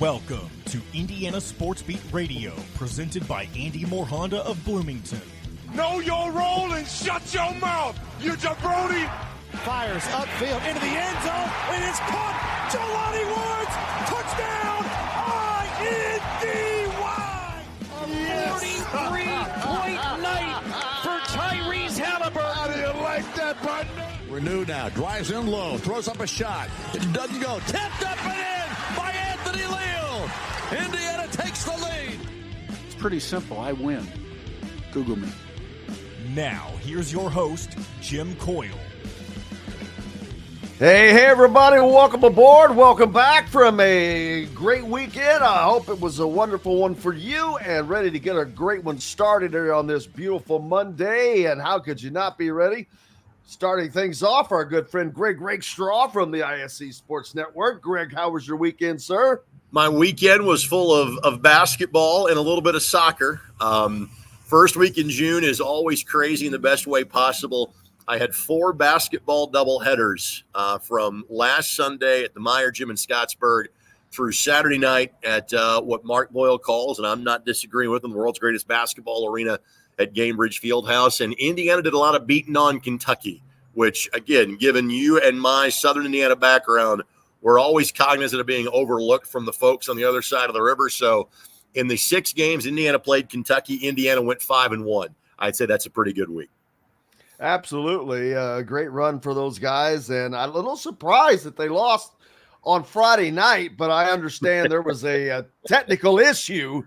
Welcome to Indiana Sports Beat Radio, presented by Andy Morhonda of Bloomington. Know your role and shut your mouth, you jabroni! Fires upfield into the end zone. It is caught. Jelani Woods, touchdown, INDY! A 43-point night for Tyrese Halliburton. How do you like that, partner? Renew now, drives in low, throws up a shot. It doesn't go. Tipped up and in by Anthony Leal. Indiana takes the lead. It's pretty simple. I win. Google me. Now, here's your host, Jim Coyle. Hey, everybody. Welcome aboard. Welcome back from a great weekend. I hope it was a wonderful one for you and ready to get a great one started here on this beautiful Monday. And how could you not be ready? Starting things off, our good friend Greg Rakestraw from the ISB Sports Network. Greg, how was your weekend, sir? My weekend was full of basketball and a little bit of soccer. First week in June is always crazy in the best way possible. I had 4 basketball doubleheaders from last Sunday at the Meyer Gym in Scottsburg through Saturday night at what Mark Boyle calls, and I'm not disagreeing with him, the world's greatest basketball arena at Gainbridge Fieldhouse. And Indiana did a lot of beating on Kentucky, which, again, given you and my Southern Indiana background, we're always cognizant of being overlooked from the folks on the other side of the river. So in the 6 games Indiana played Kentucky, Indiana went 5-1. I'd say that's a pretty good week. Absolutely. A great run for those guys. And I'm a little surprised that they lost on Friday night, but I understand there was a technical issue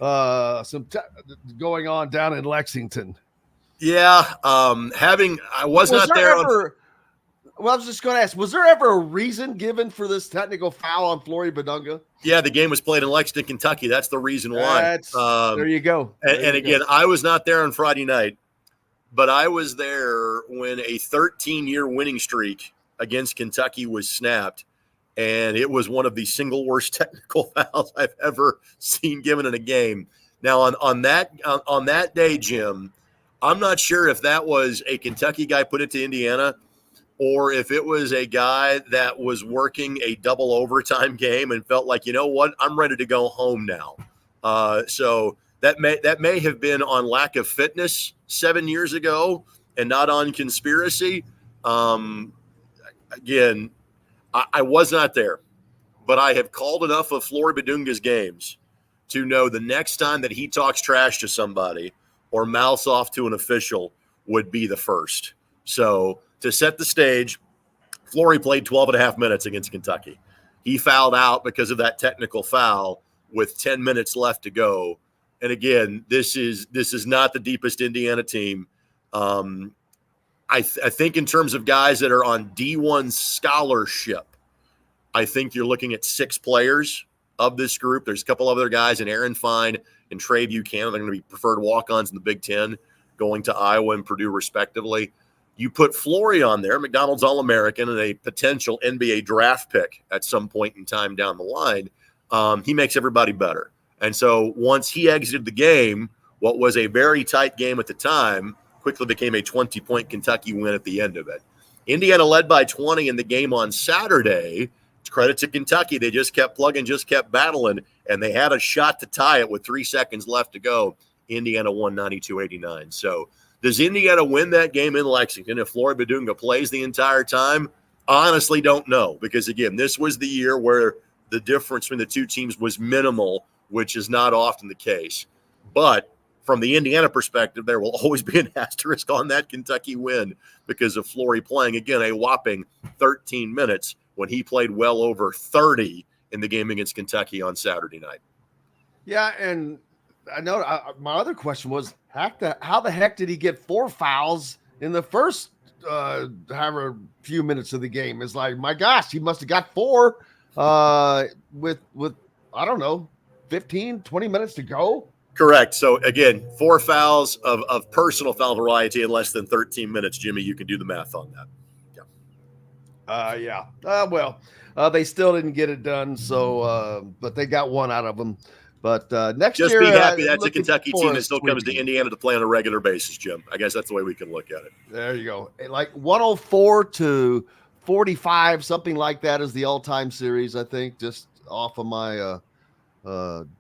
going on down in Lexington. Yeah. I was not there. Well, I was just going to ask, was there ever a reason given for this technical foul on Flory Badunga? Yeah, the game was played in Lexington, Kentucky. That's the reason why. There you go. And again, I was not there on Friday night, but I was there when a 13-year winning streak against Kentucky was snapped, and it was one of the single worst technical fouls I've ever seen given in a game. Now, on that day, Jim, I'm not sure if that was a Kentucky guy put it to Indiana or if it was a guy that was working a double overtime game and felt like, you know what, I'm ready to go home now. So that may have been on lack of fitness 7 years ago and not on conspiracy. Again, I was not there, but I have called enough of Flory Badunga's games to know the next time that he talks trash to somebody or mouths off to an official would be the first. So to set the stage, Flory played 12 and a half minutes against Kentucky. He fouled out because of that technical foul with 10 minutes left to go. And again, this is not the deepest Indiana team. I think in terms of guys that are on D1 scholarship, I think you're looking at 6 players of this group. There's a couple other guys in Aaron Fine and Trey Buchanan. They're going to be preferred walk-ons in the Big Ten, going to Iowa and Purdue respectively. You put Flory on there, McDonald's All-American, and a potential NBA draft pick at some point in time down the line. He makes everybody better. And so once he exited the game, what was a very tight game at the time quickly became a 20-point Kentucky win at the end of it. Indiana led by 20 in the game on Saturday. Credit to Kentucky. They just kept plugging, just kept battling, and they had a shot to tie it with 3 seconds left to go. Indiana won 92-89. So does Indiana win that game in Lexington if Flory Badunga plays the entire time? Honestly, don't know, because, again, this was the year where the difference between the two teams was minimal, which is not often the case. But from the Indiana perspective, there will always be an asterisk on that Kentucky win because of Flory playing, again, a whopping 13 minutes when he played well over 30 in the game against Kentucky on Saturday night. Yeah, and I know my other question was, how the heck did he get 4 fouls in the first however few minutes of the game? It's like, my gosh, he must have got 4 with I don't know, 15, 20 minutes to go. Correct. So, again, 4 fouls of personal foul variety in less than 13 minutes. Jimmy, you can do the math on that. They still didn't get it done. So, but they got 1 out of them. But next year, just be happy that's a Kentucky team that still comes to Indiana to play on a regular basis, Jim. I guess that's the way we can look at it. There you go. Like 104-45, something like that is the all-time series, I think, just off of my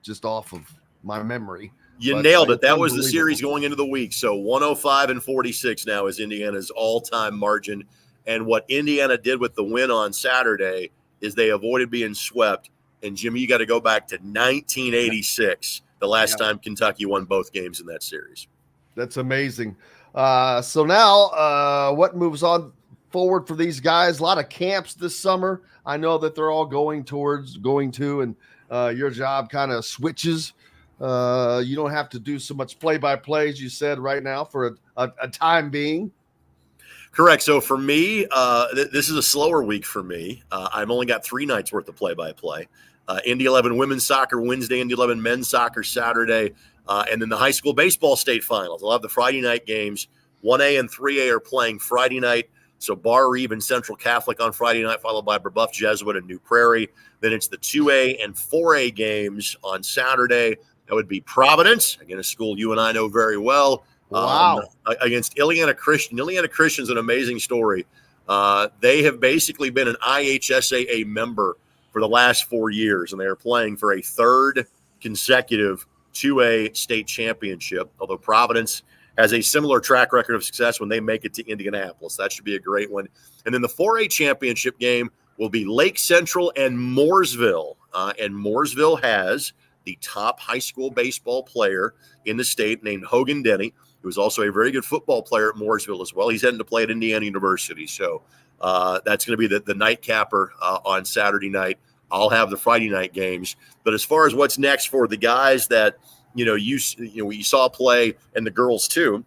just off of my memory. You But, nailed it. it's That was the unbelievable. series going into the week. So 105-46 now is Indiana's all-time margin. And what Indiana did with the win on Saturday is they avoided being swept. And, Jimmy, you got to go back to 1986, the last time Kentucky won both games in that series. That's amazing. So now what moves on forward for these guys? A lot of camps this summer. I know that they're all going to, and your job kind of switches. You don't have to do so much play-by-play, as you said, right now for a time being. Correct. So for me, this is a slower week for me. I've only got 3 nights worth of play-by-play. Indy 11 women's soccer Wednesday, Indy 11 men's soccer Saturday, and then the high school baseball state finals. I'll have the Friday night games. 1A and 3A are playing Friday night. So Bar Eve and Central Catholic on Friday night, followed by Brebeuf Jesuit and New Prairie. Then it's the 2A and 4A games on Saturday. That would be Providence, again, a school you and I know very well. Wow. Against Ileana Christian. Ileana Christian's an amazing story. They have basically been an IHSAA member for the last 4 years, and they are playing for a 3rd consecutive 2A state championship, although Providence has a similar track record of success when they make it to Indianapolis. That should be a great one. And then the 4A championship game will be Lake Central and Mooresville. And Mooresville has the top high school baseball player in the state named Hogan Denny, who is also a very good football player at Mooresville as well. He's heading to play at Indiana University. So that's going to be the nightcapper on Saturday night. I'll have the Friday night games. But as far as what's next for the guys that, you saw play, and the girls too,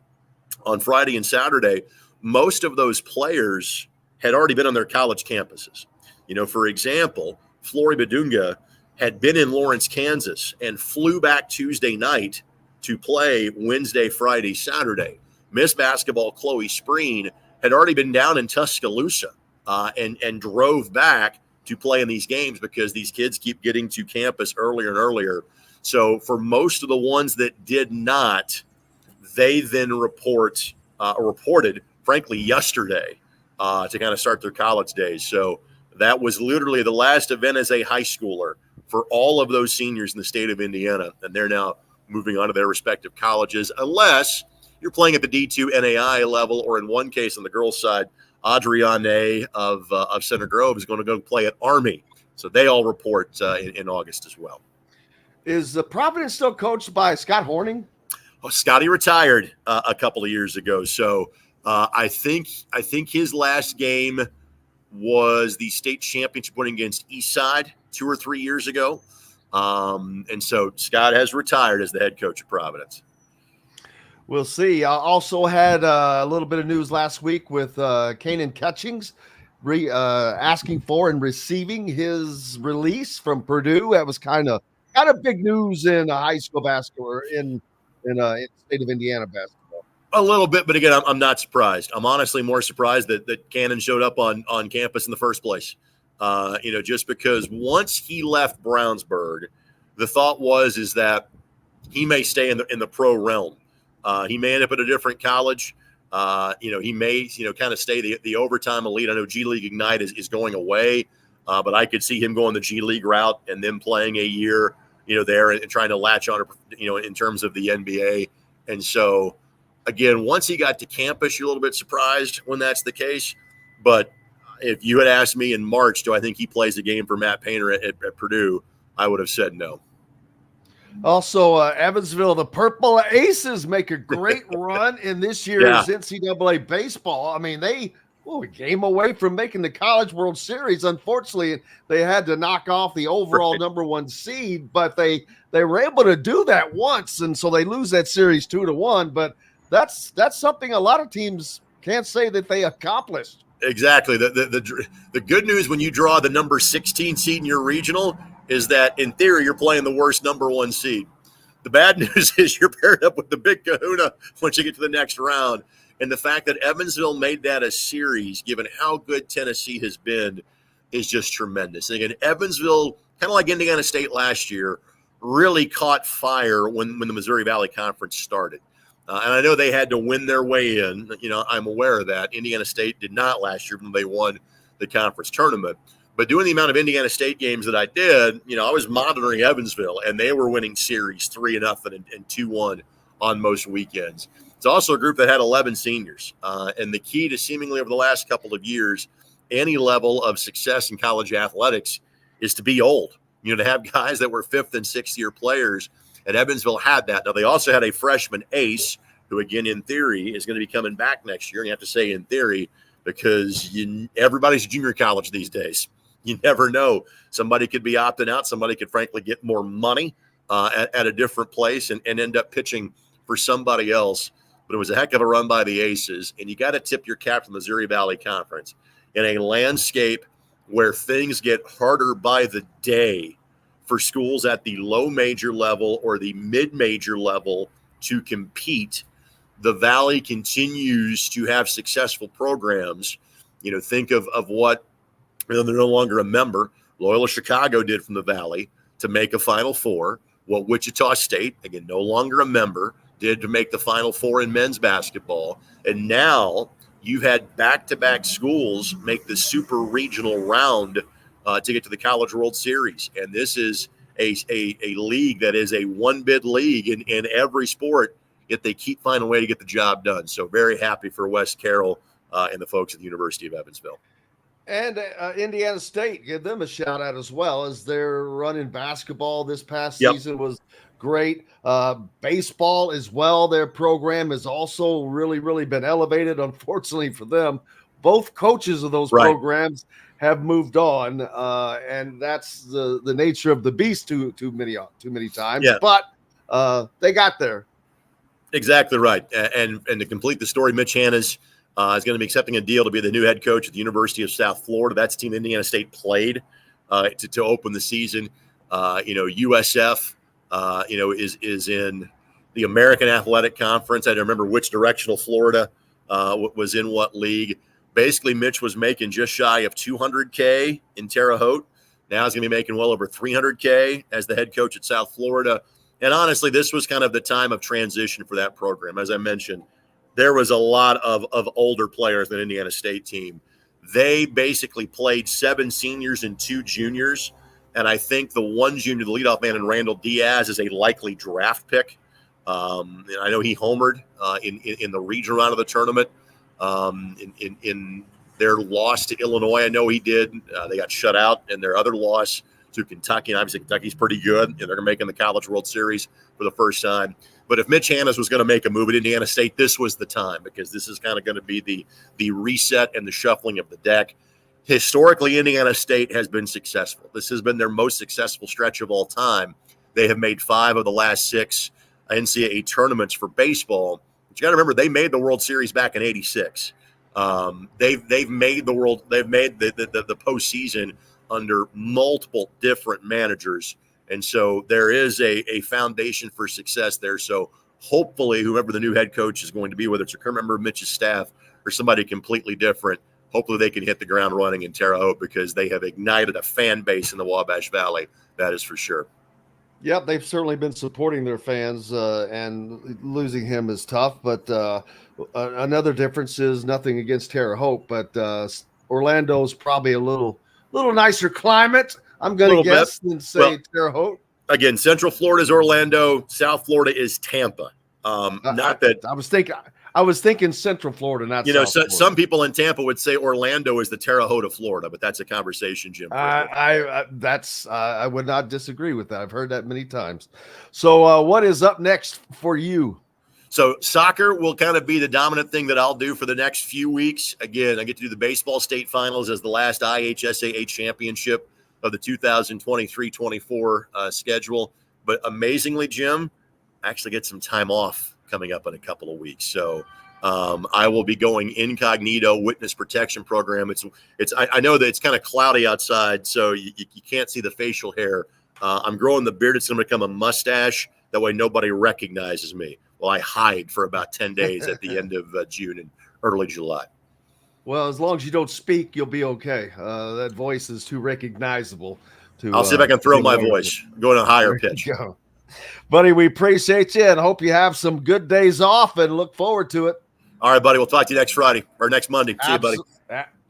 on Friday and Saturday, most of those players had already been on their college campuses. For example, Flory Badunga had been in Lawrence, Kansas, and flew back Tuesday night to play Wednesday, Friday, Saturday. Miss Basketball Chloe Spreen had already been down in Tuscaloosa and drove back to play in these games because these kids keep getting to campus earlier and earlier. So for most of the ones that did not, they then reported, frankly, yesterday to kind of start their college days. So that was literally the last event as a high schooler for all of those seniors in the state of Indiana, and they're now moving on to their respective colleges, unless you're playing at the D2 NAI level, or in one case on the girls' side, Adriane of Center Grove is going to go play at Army. So they all report in August as well. Is the Providence still coached by Scott Horning? Oh, Scotty retired a couple of years ago, so I think his last game was the state championship win against Eastside 2 or 3 years ago. And so Scott has retired as the head coach of Providence. We'll see. I also had a little bit of news last week with Kanan Catchings asking for and receiving his release from Purdue. That was kind of big news in high school basketball, in the state of Indiana basketball. A little bit, but again, I'm not surprised. I'm honestly more surprised that Cannon showed up on campus in the first place. Just because once he left Brownsburg, the thought is that he may stay in the pro realm. He may end up at a different college. He may kind of stay the overtime elite. I know G League Ignite is going away, but I could see him going the G League route and then playing a year, there and trying to latch on, in terms of the NBA. And so, again, once he got to campus, you're a little bit surprised when that's the case. But if you had asked me in March, do I think he plays a game for Matt Painter at Purdue, I would have said no. Also, Evansville, the Purple Aces make a great run in this year's NCAA baseball. I mean, they a game away from making the College World Series. Unfortunately, they had to knock off the overall number 1 seed, but they were able to do that once, and so they lose that series 2-1. But that's something a lot of teams can't say that they accomplished. Exactly. The good news when you draw the number 16 seed in your regional is that, in theory, you're playing the worst number 1 seed. The bad news is you're paired up with the big kahuna once you get to the next round. And the fact that Evansville made that a series, given how good Tennessee has been, is just tremendous. And again, Evansville, kind of like Indiana State last year, really caught fire when the Missouri Valley Conference started. And I know they had to win their way in. I'm aware of that. Indiana State did not last year when they won the conference tournament. But doing the amount of Indiana State games that I did, I was monitoring Evansville, and they were winning series 3-0 and 2-1 on most weekends. It's also a group that had 11 seniors. And the key to seemingly over the last couple of years, any level of success in college athletics is to be old. To have guys that were 5th and 6th year players, and Evansville had that. Now, they also had a freshman ace who, again, in theory, is going to be coming back next year. And you have to say in theory because everybody's junior college these days. You never know. Somebody could be opting out. Somebody could, frankly, get more money at a different place and end up pitching for somebody else. But it was a heck of a run by the Aces. And you got to tip your cap to the Missouri Valley Conference. In a landscape where things get harder by the day for schools at the low major level or the mid-major level to compete, the Valley continues to have successful programs. Think of what they're no longer a member. Loyola Chicago did from the Valley to make a Final Four. What Wichita State, again, no longer a member, did to make the Final Four in men's basketball. And now you've had back-to-back schools make the super regional round to get to the College World Series. And this is a league that is a one-bid league in every sport, yet they keep finding a way to get the job done. So very happy for Wes Carroll and the folks at the University of Evansville. And Indiana State, give them a shout out as well, as they're running basketball this past season was great. Baseball as well. Their program has also really, really been elevated. Unfortunately for them, both coaches of those programs have moved on, and that's the nature of the beast too many times. Yeah. But they got there. Exactly right. And to complete the story, Mitch Hanna's is going to be accepting a deal to be the new head coach at the University of South Florida. That's the team Indiana State played to open the season. USF, is in the American Athletic Conference. I don't remember which directional Florida was in what league. Basically, Mitch was making just shy of $200K in Terre Haute. Now he's going to be making well over $300K as the head coach at South Florida. And honestly, this was kind of the time of transition for that program. As I mentioned, there was a lot of older players in the Indiana State team. They basically played 7 seniors and 2 juniors. And I think the one junior, the leadoff man in Randall Diaz, is a likely draft pick. And I know he homered in the regional round of the tournament. In their loss to Illinois, I know he did. They got shut out in their other loss to Kentucky. And obviously Kentucky's pretty good, and they're making the College World Series for the first time. But if Mitch Hanna's was going to make a move at Indiana State, this was the time, because this is kind of going to be the reset and the shuffling of the deck. Historically, Indiana State has been successful. This has been their most successful stretch of all time. They have made 5 of the last 6 NCAA tournaments for baseball. But you got to remember, they made the World Series back in '86. They've made the postseason under multiple different managers. And so there is a foundation for success there. So hopefully whoever the new head coach is going to be, whether it's a current member of Mitch's staff or somebody completely different, hopefully they can hit the ground running in Terre Haute, because they have ignited a fan base in the Wabash Valley. That is for sure. Yep, they've certainly been supporting their fans, and losing him is tough. But another difference is, nothing against Terre Haute, but Orlando's probably a little nicer climate, I'm going to guess, than say Terre Haute. Again, Central Florida is Orlando. South Florida is Tampa. I was thinking Central Florida, not South Florida. Some people in Tampa would say Orlando is the Terre Haute of Florida, but that's a conversation, Jim. I would not disagree with that. I've heard that many times. So what is up next for you? So soccer will kind of be the dominant thing that I'll do for the next few weeks. Again, I get to do the baseball state finals as the last IHSAA championship of the 2023-24 schedule. But amazingly, Jim, I actually get some time off coming up in a couple of weeks. So I will be going incognito witness protection program. I know that it's kind of cloudy outside, so you can't see the facial hair. I'm growing the beard. It's going to become a mustache. That way nobody recognizes me. Well, I hide for about 10 days at the end of June and early July. Well, as long as you don't speak, you'll be okay. That voice is too recognizable. I'll see if I can throw my voice, go in a higher pitch. Go. Buddy, we appreciate you and hope you have some good days off and look forward to it. All right, buddy. We'll talk to you next Friday or next Monday. See you, buddy.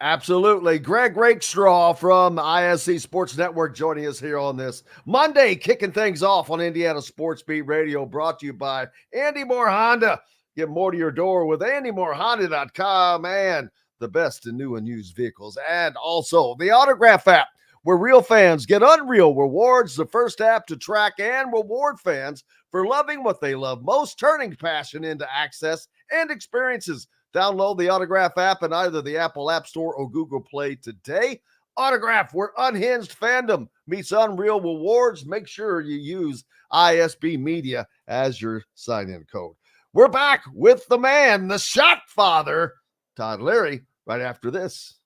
Absolutely. Greg Rakestraw from ISC Sports Network joining us here on this Monday, kicking things off on Indiana Sports Beat Radio, brought to you by Andy Moore Honda. Get more to your door with AndyMooreHonda.com and the best in new and used vehicles. And also the Autograph app, where real fans get unreal rewards, the first app to track and reward fans for loving what they love most, turning passion into access and experiences. Download the Autograph app in either the Apple App Store or Google Play today. Autograph, where unhinged fandom meets unreal rewards. Make sure you use ISB Media as your sign-in code. We're back with the man, the shot father, Todd Leary, right after this.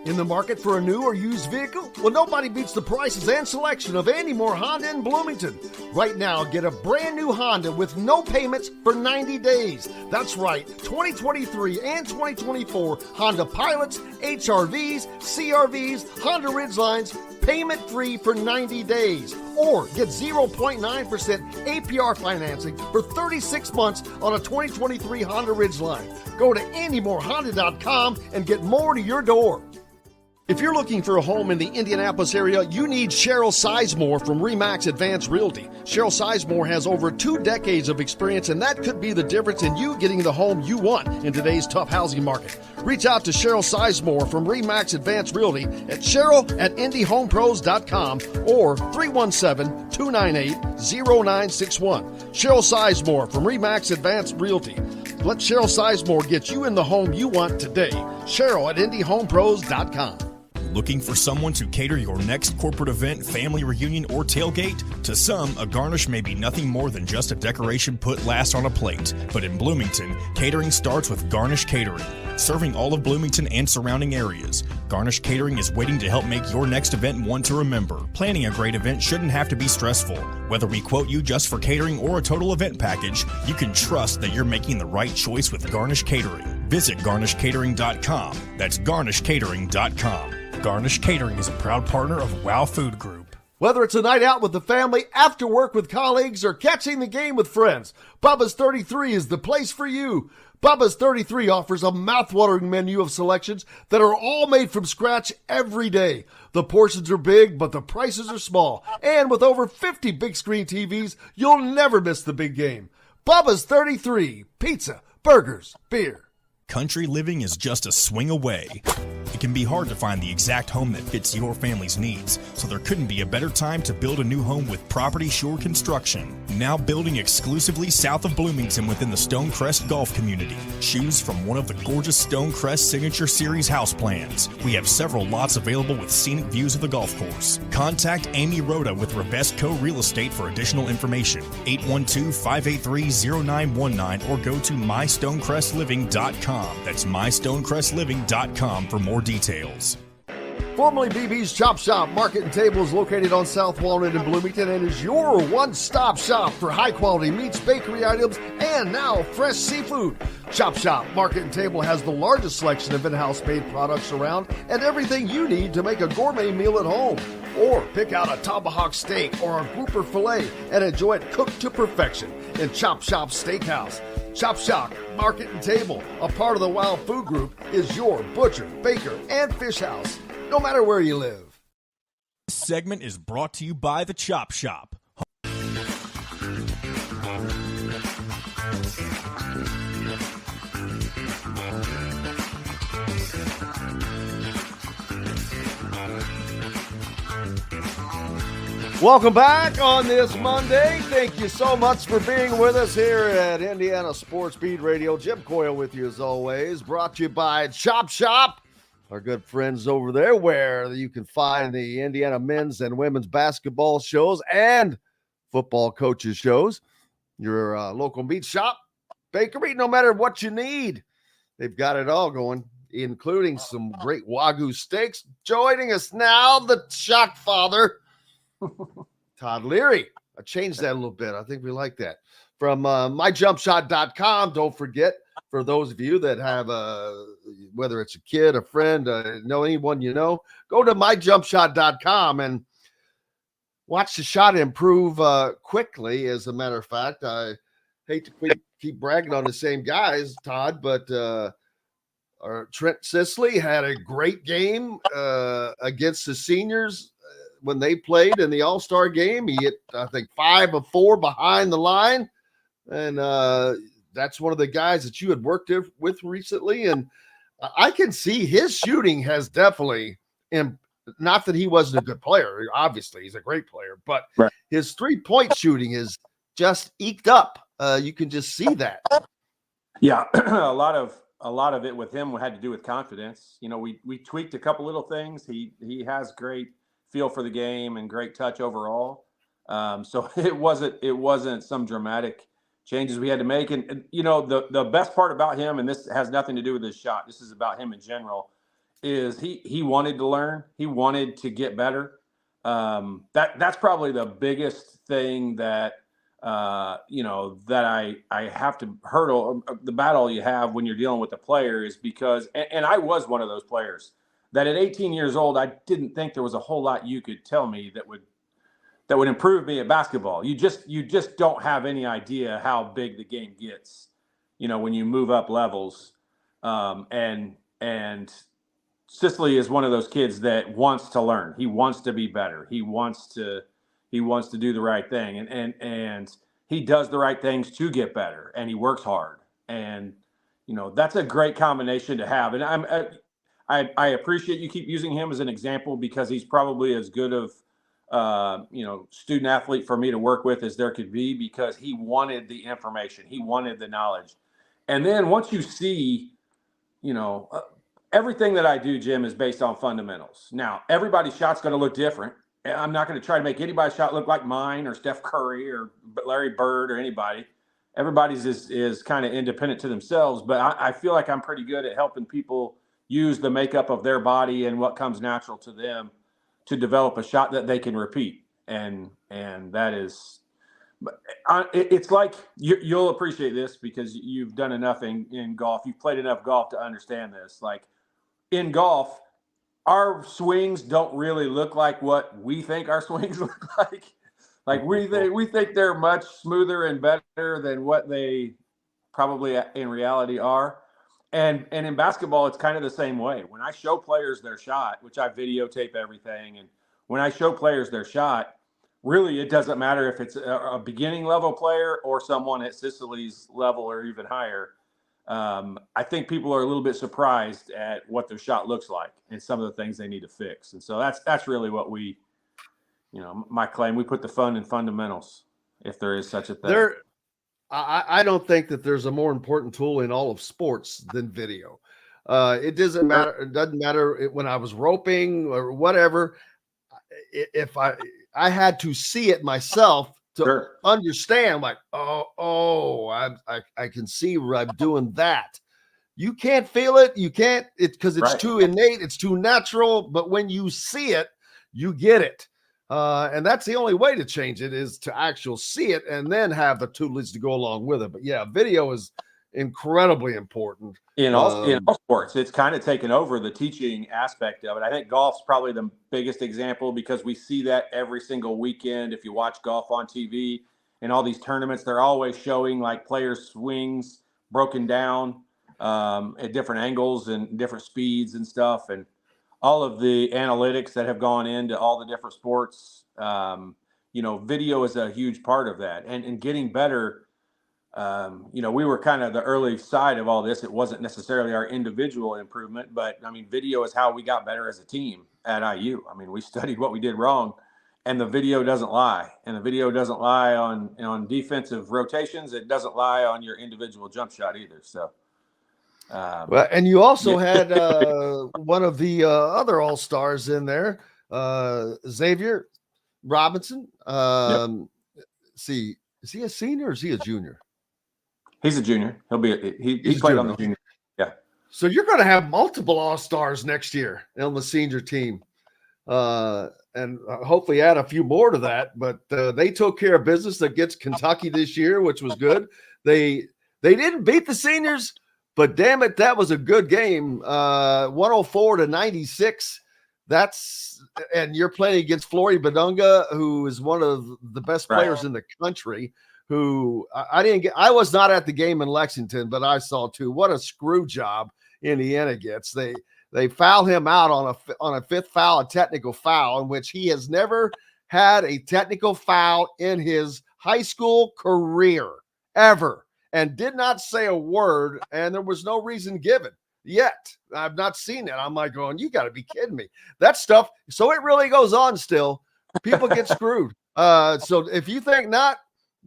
In the market for a new or used vehicle? Well, nobody beats the prices and selection of Andy Moore Honda in Bloomington. Right now, get a brand new Honda with no payments for 90 days. That's right, 2023 and 2024 Honda Pilots, HRVs, CRVs, Honda Ridgelines, payment-free for 90 days. Or get 0.9% APR financing for 36 months on a 2023 Honda Ridgeline. Go to AndyMooreHonda.com and get more to your door. If you're looking for a home in the Indianapolis area, you need Cheryl Sizemore from RE/MAX Advanced Realty. Cheryl Sizemore has over 2 decades of experience, and that could be the difference in you getting the home you want in today's tough housing market. Reach out to Cheryl Sizemore from RE/MAX Advanced Realty at Cheryl@IndyHomePros.com or 317-298-0961. Cheryl Sizemore from RE/MAX Advanced Realty. Let Cheryl Sizemore get you in the home you want today. Cheryl@IndyHomePros.com. Looking for someone to cater your next corporate event, family reunion, or tailgate? To some, a garnish may be nothing more than just a decoration put last on a plate. But in Bloomington, catering starts with Garnish Catering. Serving all of Bloomington and surrounding areas, Garnish Catering is waiting to help make your next event one to remember. Planning a great event shouldn't have to be stressful. Whether we quote you just for catering or a total event package, you can trust that you're making the right choice with Garnish Catering. Visit garnishcatering.com. That's garnishcatering.com. Garnish Catering is a proud partner of WOW Food Group. Whether it's a night out with the family, after work with colleagues, or catching the game with friends, Bubba's 33 is the place for you. Bubba's 33 offers a mouthwatering menu of selections that are all made from scratch every day. The portions are big, but the prices are small. And with over 50 big screen TVs, you'll never miss the big game. Bubba's 33, pizza, burgers, beer. Country living is just a swing away. It can be hard to find the exact home that fits your family's needs, so there couldn't be a better time to build a new home with Property Shore Construction. Now building exclusively south of Bloomington within the Stonecrest Golf Community. Choose from one of the gorgeous Stonecrest Signature Series house plans. We have several lots available with scenic views of the golf course. Contact Amy Rhoda with Revesco Real Estate for additional information. 812-583-0919 or go to mystonecrestliving.com. That's mystonecrestliving.com for more details. Formerly BB's Chop Shop Market and Table is located on South Walnut in Bloomington and is your one-stop shop for high-quality meats, bakery items, and now fresh seafood. Chop Shop Market and Table has the largest selection of in-house made products around and everything you need to make a gourmet meal at home. Or pick out a tomahawk steak or a grouper filet and enjoy it cooked to perfection in Chop Shop Steakhouse. Chop Shop Market and Table, a part of the WOW Food Group, is your butcher, baker, and fish house, no matter where you live. This segment is brought to you by the Chop Shop. Welcome back on this Monday. Thank you so much for being with us here at Indiana Sports Beat Radio. Jim Coyle with you as always. Brought to you by Chop Shop, our good friends over there, where you can find the Indiana men's and women's basketball shows and football coaches shows. Your local meat shop, bakery, no matter what you need, they've got it all going, including some great Wagyu steaks. Joining us now, the shot father, Todd Leary. I changed that a little bit. I think we like that. From myjumpshot.com. Don't forget, for those of you that have whether it's a kid, a friend, know anyone you know, go to myjumpshot.com and watch the shot improve quickly. As a matter of fact, I hate to keep bragging on the same guys, Todd, but Trent Sisley had a great game against the seniors when they played in the All-Star game. He hit, I think, 5 of 4 behind the line. And that's one of the guys that you had worked with recently. And I can see his shooting has definitely not that he wasn't a good player. Obviously, he's a great player. But his three-point shooting is just eked up. You can just see that. Yeah, a lot of it with him had to do with confidence. You know, we tweaked a couple little things. He has great feel for the game and great touch overall. So it wasn't some dramatic changes we had to make. And you know, the best part about him, and this has nothing to do with his shot, this is about him in general, is he wanted to learn. He wanted to get better. That's probably the biggest thing that that I have to hurdle. The battle you have when you're dealing with the player is because, and I was one of those players that at 18 years old, I didn't think there was a whole lot you could tell me that would improve me at basketball. You just don't have any idea how big the game gets, you know, when you move up levels. And Sisley is one of those kids that wants to learn. He wants to be better. He wants to do the right thing, and he does the right things to get better, and he works hard. And you know, that's a great combination to have. And I appreciate you keep using him as an example, because he's probably as good of student athlete for me to work with as there could be, because he wanted the information, he wanted the knowledge. And then once you see, everything that I do, Jim, is based on fundamentals. Now, everybody's shot's going to look different. I'm not going to try to make anybody's shot look like mine or Steph Curry or Larry Bird or anybody. Everybody's is kind of independent to themselves, but I feel like I'm pretty good at helping people use the makeup of their body and what comes natural to them to develop a shot that they can repeat. And that is, it's like, you'll appreciate this because you've done enough in golf. You've played enough golf to understand this. Like in golf, our swings don't really look like what we think our swings look like. Like we think they're much smoother and better than what they probably in reality are. And in basketball, it's kind of the same way. When I show players their shot, which I videotape everything, and when I show players their shot, really it doesn't matter if it's a beginning level player or someone at Sisley's level or even higher. I think people are a little bit surprised at what their shot looks like and some of the things they need to fix. And so that's really what we, my claim. We put the fun in fundamentals, if there is such a thing. I don't think that there's a more important tool in all of sports than video. It doesn't matter. It doesn't matter when I was roping or whatever. If I had to see it myself to understand, like, I can see where I'm doing that. You can't feel it. You can't, because it's too innate. It's too natural. But when you see it, you get it. And that's the only way to change it, is to actually see it and then have the tutelage to go along with it. But yeah, video is incredibly important. In all sports, it's kind of taken over the teaching aspect of it. I think golf's probably the biggest example, because we see that every single weekend. If you watch golf on TV and all these tournaments, they're always showing like players' swings broken down at different angles and different speeds and stuff. And all of the analytics that have gone into all the different sports, video is a huge part of that. And getting better, we were kind of the early side of all this. It wasn't necessarily our individual improvement, but I mean, video is how we got better as a team at IU. I mean, we studied what we did wrong, and the video doesn't lie. And the video doesn't lie on defensive rotations. It doesn't lie on your individual jump shot either. So. Well, and you also had one of the other all-stars in there, Xavier Robinson. See, is he a senior or is he a junior? He's a junior. He played on the junior. Yeah. So you're going to have multiple all-stars next year on the senior team, and hopefully add a few more to that. But they took care of business against Kentucky this year, which was good. They didn't beat the seniors, but damn it, that was a good game. 104-96. And you're playing against Flory Badunga, who is one of the best players in the country. Who I was not at the game in Lexington, but I saw too. What a screw job Indiana gets. They foul him out on a fifth foul, a technical foul, in which he has never had a technical foul in his high school career ever, and did not say a word, and there was no reason given yet. I've not seen that. I'm like going, you got to be kidding me. That stuff. So it really goes on still. People get screwed. So if you think not,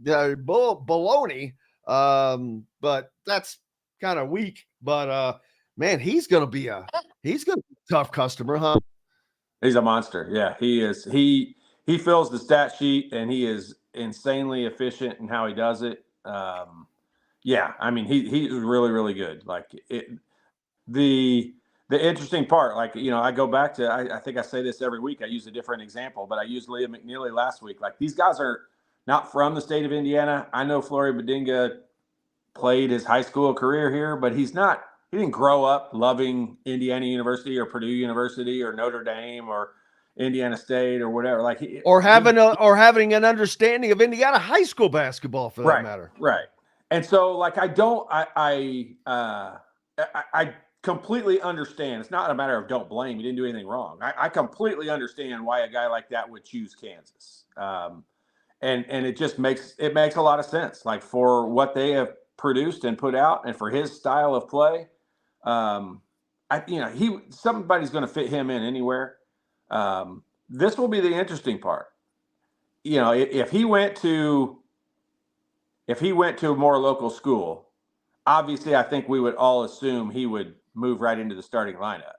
baloney. But that's kind of weak. But man, he's gonna be a tough customer, huh? He's a monster. Yeah, he is. He fills the stat sheet, and he is insanely efficient in how he does it. Yeah, I mean, he's really, really good. Like the interesting part, like, you know, I go back to, I think I say this every week. I use a different example, but I used Liam McNeely last week. Like, these guys are not from the state of Indiana. I know Flory Badinga played his high school career here, but he didn't grow up loving Indiana University or Purdue University or Notre Dame or Indiana State or whatever. Like, or having an understanding of Indiana high school basketball, for that matter. Right. And so, like, I completely understand. It's not a matter of don't blame. He didn't do anything wrong. I completely understand why a guy like that would choose Kansas. And it just makes a lot of sense. Like, for what they have produced and put out, and for his style of play, somebody's going to fit him in anywhere. This will be the interesting part. You know, if he went to a more local school, obviously I think we would all assume he would move right into the starting lineup.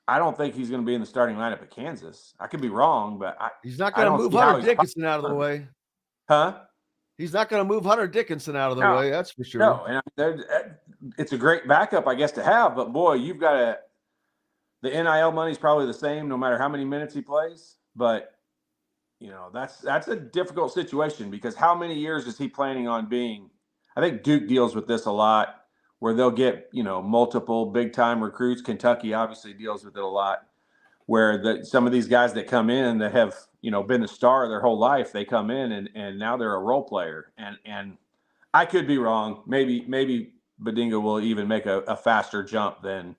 I don't think he's going to be in the starting lineup at Kansas. I could be wrong, but he's not going to move Hunter Dickinson out of the way. Huh? He's not going to move Hunter Dickinson out of the way. That's for sure. No, and it's a great backup, I guess, to have. But boy, you've got the NIL money's probably the same no matter how many minutes he plays. But you know, that's a difficult situation, because how many years is he planning on being? I think Duke deals with this a lot, where they'll get, you know, multiple big time recruits. Kentucky obviously deals with it a lot, where some of these guys that come in that have, you know, been a star their whole life, they come in and now they're a role player. And I could be wrong. Maybe Badinga will even make a faster jump than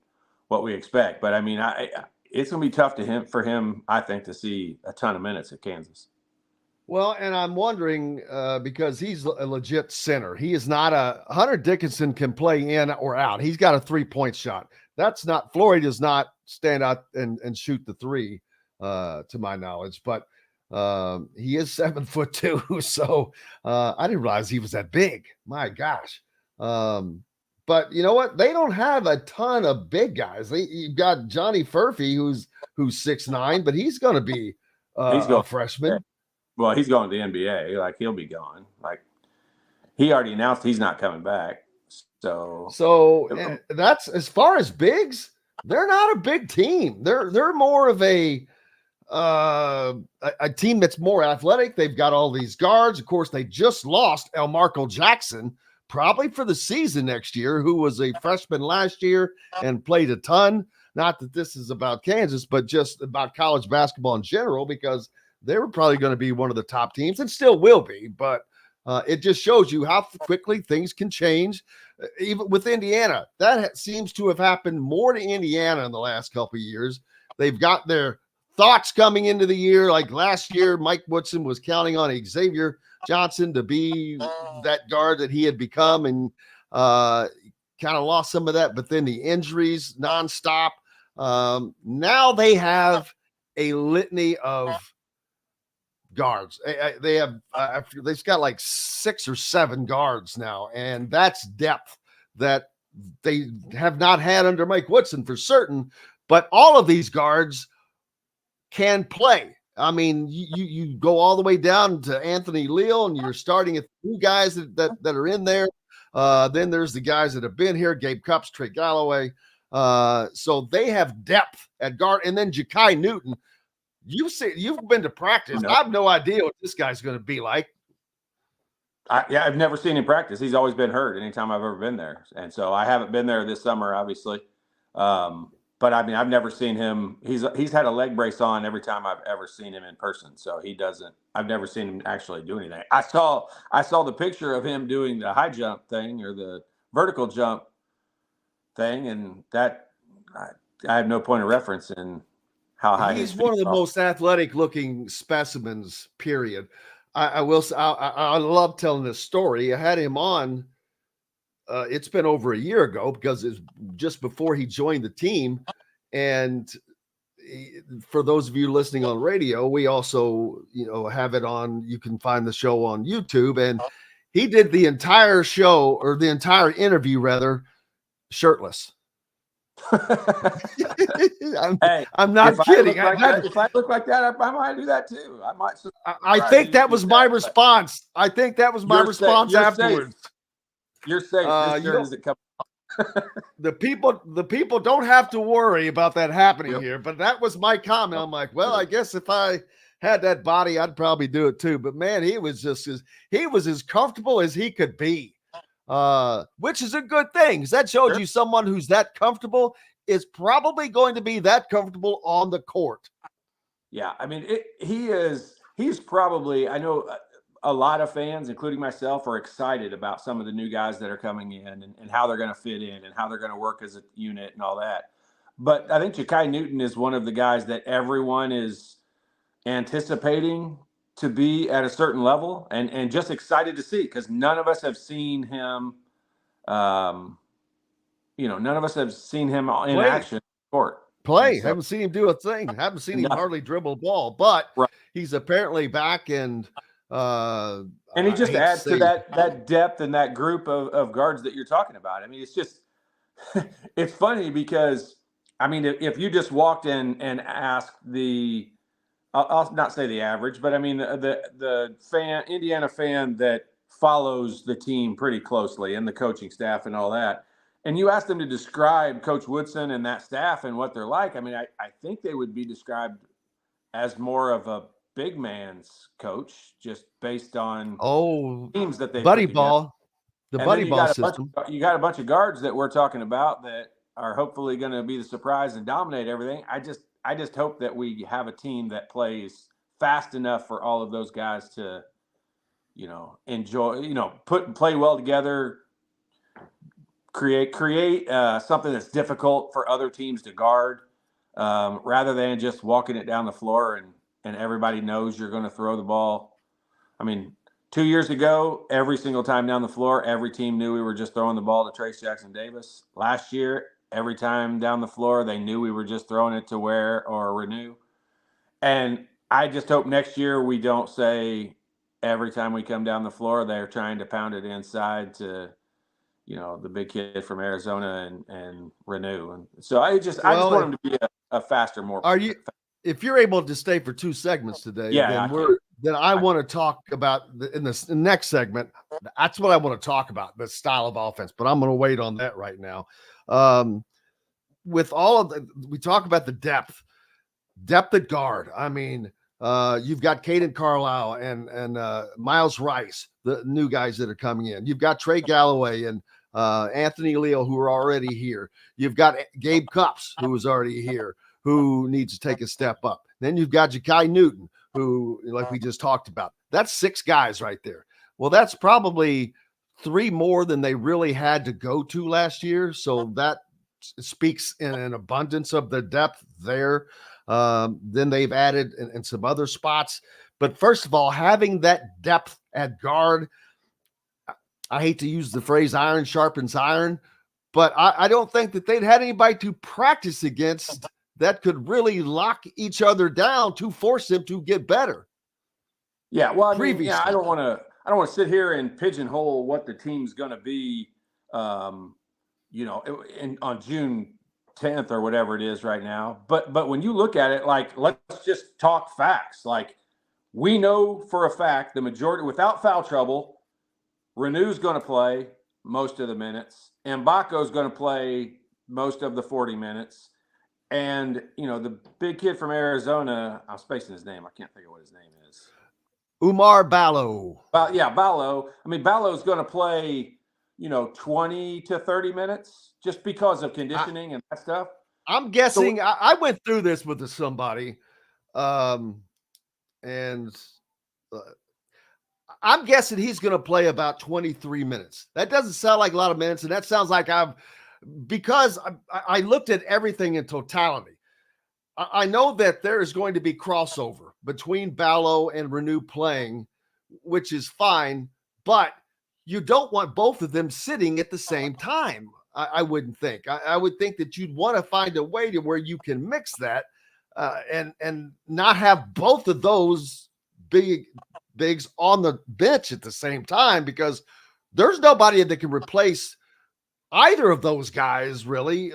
what we expect. But I mean, it's going to be tough for him, I think, to see a ton of minutes at Kansas. Well, and I'm wondering, because he's a legit center. He is not Hunter Dickinson can play in or out. He's got a 3-point shot. Flory does not stand out and shoot the three, to my knowledge, but he is 7'2". So I didn't realize he was that big. My gosh. But you know what? They don't have a ton of big guys. You've got Johnny Furphy, who's 6'9", but he's going to be a freshman. Well, he's going to the NBA. Like, he'll be gone. Like, he already announced he's not coming back. So that's, as far as bigs, they're not a big team. They're more of a team that's more athletic. They've got all these guards. Of course, they just lost Elmarco Jackson, probably for the season next year, who was a freshman last year and played a ton. Not that this is about Kansas, but just about college basketball in general, because they were probably going to be one of the top teams and still will be. But it just shows you how quickly things can change. Even with Indiana, that seems to have happened more to Indiana in the last couple of years. They've got their thoughts coming into the year. Like last year, Mike Woodson was counting on Xavier Johnson to be that guard that he had become, and kind of lost some of that. But then the injuries nonstop. Now they have a litany of guards. They've got like 6 or 7 guards now, and that's depth that they have not had under Mike Woodson for certain. But all of these guards can play. I mean, you go all the way down to Anthony Leal, and you're starting at 2 guys that are in there. Then there's the guys that have been here: Gabe Cupps, Trey Galloway. So they have depth at guard, and then Ja'Kai Newton. You've been to practice. I have no idea what this guy's going to be like. I've never seen him practice. He's always been hurt anytime I've ever been there. And so I haven't been there this summer, obviously. But I mean, I've never seen him. He's had a leg brace on every time I've ever seen him in person. So I've never seen him actually do anything. I saw the picture of him doing the high jump thing, or the vertical jump thing, and that I have no point of reference in how high he's one of the most athletic looking specimens, period. I will say, I love telling this story. I had him on. It's been over a year ago because it's just before he joined the team. And for those of you listening on radio, we also, have it on. You can find the show on YouTube. And he did the entire show, or the entire interview, rather, shirtless. I'm not kidding. If I look like that, I might do that too. I think that was my response. I think that was my response afterwards. You're safe. This shirt isn't coming. The people don't have to worry about that happening here. But that was my comment. I'm like, well, I guess if I had that body, I'd probably do it too. But man, he was as comfortable as he could be. Which is a good thing, because that shows you someone who's that comfortable is probably going to be that comfortable on the court. Yeah, I mean, he's probably, I know a lot of fans, including myself, are excited about some of the new guys that are coming in and how they're going to fit in and how they're going to work as a unit and all that. But I think Ja'Kai Newton is one of the guys that everyone is anticipating to be at a certain level and just excited to see, because none of us have seen him, none of us have seen him in action court. Haven't seen him do a thing. Haven't seen him hardly dribble a ball, but he's apparently back, and he just adds to that depth and that group of guards that you're talking about. I mean, it's just, it's funny because, I mean, if you just walked in and asked I'll not say the average, but I mean the Indiana fan that follows the team pretty closely and the coaching staff and all that, and you ask them to describe Coach Woodson and that staff and what they're like, I mean, I think they would be described as more of a big man's coach, just based on teams that they buddy ball, the buddy ball system. You got a bunch of guards that we're talking about that are hopefully going to be the surprise and dominate everything. I just hope that we have a team that plays fast enough for all of those guys to, enjoy, play well together, create something that's difficult for other teams to guard, rather than just walking it down the floor and everybody knows you're going to throw the ball. I mean, 2 years ago, every single time down the floor, every team knew we were just throwing the ball to Trace Jackson Davis. Last year, every time down the floor, they knew we were just throwing it to Ware or Renew. And I just hope next year we don't say every time we come down the floor, they're trying to pound it inside to, the big kid from Arizona and Renew. And so I just want him to be a faster, more. If you're able to stay for 2 segments today, then I want to talk about in the next segment. That's what I want to talk about, the style of offense, but I'm going to wait on that right now. With all of we talk about the depth at guard. I mean, you've got Caden Carlisle and Miles Rice, the new guys that are coming in. You've got Trey Galloway and Anthony Leal, who are already here. You've got Gabe Cups, who is already here, who needs to take a step up. Then you've got Ja'Kai Newton, who, like we just talked about. That's 6 guys right there. Well, that's probably 3 more than they really had to go to last year. So that speaks in an abundance of the depth there. Then they've added in some other spots. But first of all, having that depth at guard, I hate to use the phrase iron sharpens iron, but I don't think that they'd had anybody to practice against that could really lock each other down to force them to get better. Yeah, well, I mean, I don't want to sit here and pigeonhole what the team's going to be, on June 10th or whatever it is right now. But when you look at it, like, let's just talk facts. Like, we know for a fact the majority, without foul trouble, Renew's going to play most of the minutes. Mbako's going to play most of the 40 minutes. And, the big kid from Arizona, I'm spacing his name. I can't think of what his name is. Umar Ballo. Ballo. I mean, Ballo's going to play, 20 to 30 minutes just because of conditioning and that stuff. I'm guessing I went through this with somebody. I'm guessing he's going to play about 23 minutes. That doesn't sound like a lot of minutes. And that sounds like I've because I looked at everything in totality. I know that there is going to be crossover between Ballo and Renew playing, which is fine, but you don't want both of them sitting at the same time. I wouldn't think. I would think that you'd want to find a way to where you can mix that and not have both of those bigs on the bench at the same time, because there's nobody that can replace either of those guys, really.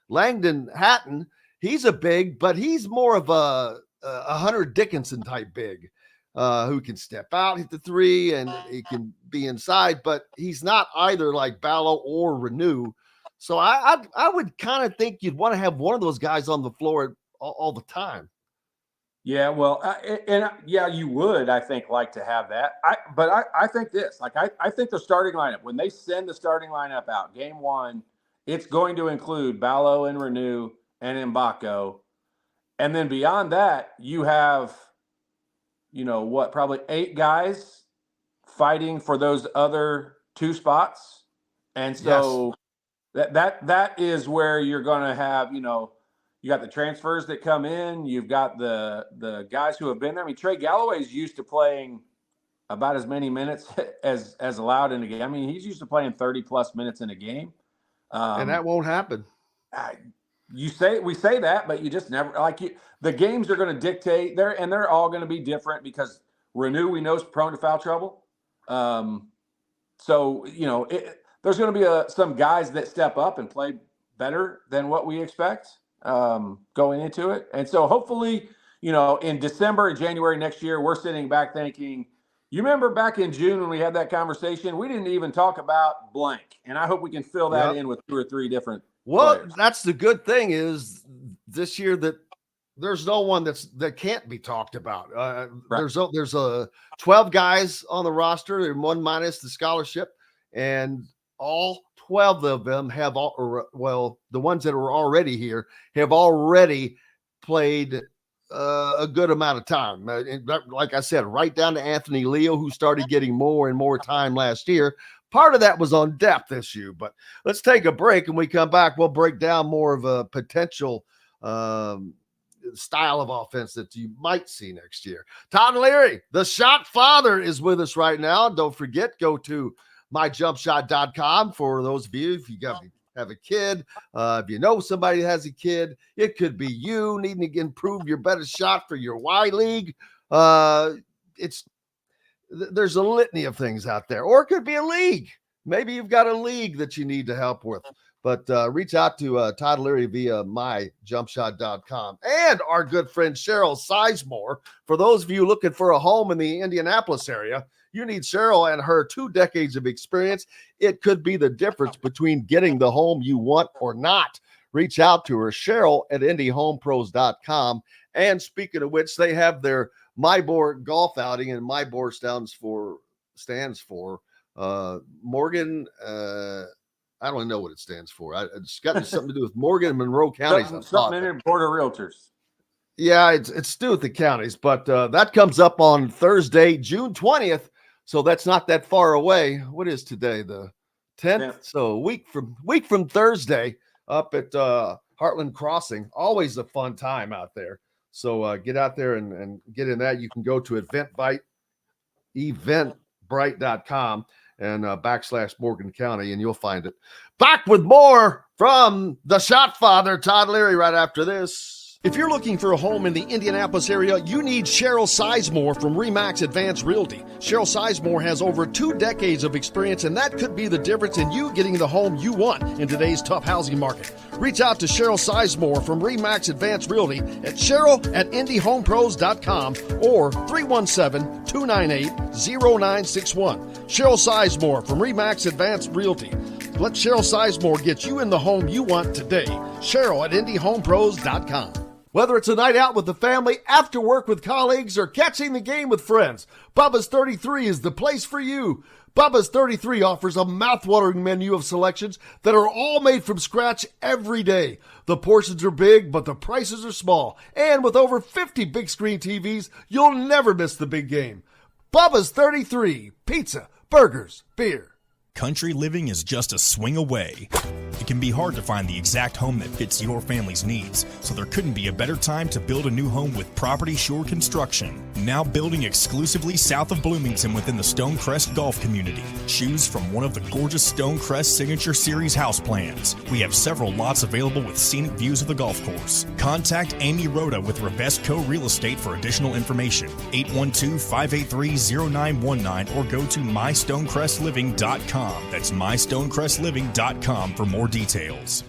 Langdon Hatton, he's a big, but he's more of a Hunter Dickinson type big who can step out, hit the three, and he can be inside, but he's not either like Ballo or Renew. So I would kind of think you'd want to have one of those guys on the floor all the time. Yeah, well, you would, I think, like to have that. I think this, I think the starting lineup, when they send the starting lineup out, game one, it's going to include Ballo and Renew and Mbako. And then beyond that, you have, probably 8 guys fighting for those other 2 spots. And so that is where you're going to have, you got the transfers that come in. You've got the guys who have been there. I mean, Trey Galloway's used to playing about as many minutes as allowed in a game. I mean, he's used to playing 30-plus minutes in a game. And that won't happen. We say that, but you just never the games are going to dictate there, and they're all going to be different because Renew, we know, is prone to foul trouble. So there's going to be some guys that step up and play better than what we expect going into it. And so hopefully, in December and January next year, we're sitting back thinking, you remember back in June when we had that conversation, we didn't even talk about blank. And I hope we can fill that in with 2 or 3 different players. That's the good thing is this year that there's no one that can't be talked about. Right. There's 12 guys on the roster and 1 minus the scholarship, and all 12 of them have the ones that are already here have already played a good amount of time. Like I said, right down to Anthony Leo, who started getting more and more time last year. Part of that was on depth issue, but let's take a break. And we come back, we'll break down more of a potential style of offense that you might see next year. Todd Leary, the shot father, is with us right now. Don't forget, go to myjumpshot.com for those of you, if you have a kid, if you know somebody that has a kid, it could be you needing to improve your better shot for your Y League. There's a litany of things out there, or it could be a league. Maybe you've got a league that you need to help with, but reach out to Todd Leary via myjumpshot.com and our good friend Cheryl Sizemore. For those of you looking for a home in the Indianapolis area, you need Cheryl and her 2 decades of experience. It could be the difference between getting the home you want or not. Reach out to her, Cheryl at IndyHomePros.com. And speaking of which, they have their MyBoard golf outing, and MyBoard stands for Morgan. I don't know what it stands for. It's got something to do with Morgan and Monroe counties. Something in Board of Realtors. Yeah, it's to do with the counties, but that comes up on Thursday, June 20th. So that's not that far away. What is today? The 10th. So a week from Thursday up at Heartland Crossing. Always a fun time out there. So get out there and get in that. You can go to eventbrite.com and / Morgan County, and you'll find it. Back with more from the Shot Father, Todd Leary, right after this. If you're looking for a home in the Indianapolis area, you need Cheryl Sizemore from RE/MAX Advanced Realty. Cheryl Sizemore has over 2 decades of experience, and that could be the difference in you getting the home you want in today's tough housing market. Reach out to Cheryl Sizemore from RE/MAX Advanced Realty at Cheryl@IndyHomePros.com or 317-298-0961. Cheryl Sizemore from RE/MAX Advanced Realty. Let Cheryl Sizemore get you in the home you want today. Cheryl@IndyHomePros.com. Whether it's a night out with the family, after work with colleagues, or catching the game with friends, Bubba's 33 is the place for you. Bubba's 33 offers a mouthwatering menu of selections that are all made from scratch every day. The portions are big, but the prices are small. And with over 50 big screen TVs, you'll never miss the big game. Bubba's 33, pizza, burgers, beer. country living is just a swing away. It can be hard to find the exact home that fits your family's needs, so there couldn't be a better time to build a new home with Property Shore Construction. Now building exclusively south of Bloomington within the Stonecrest Golf community. Choose from one of the gorgeous Stonecrest Signature Series house plans. We have several lots available with scenic views of the golf course. Contact Amy Rhoda with Revesco Real Estate for additional information. 812-583-0919 or go to mystonecrestliving.com. That's mystonecrestliving.com for more details.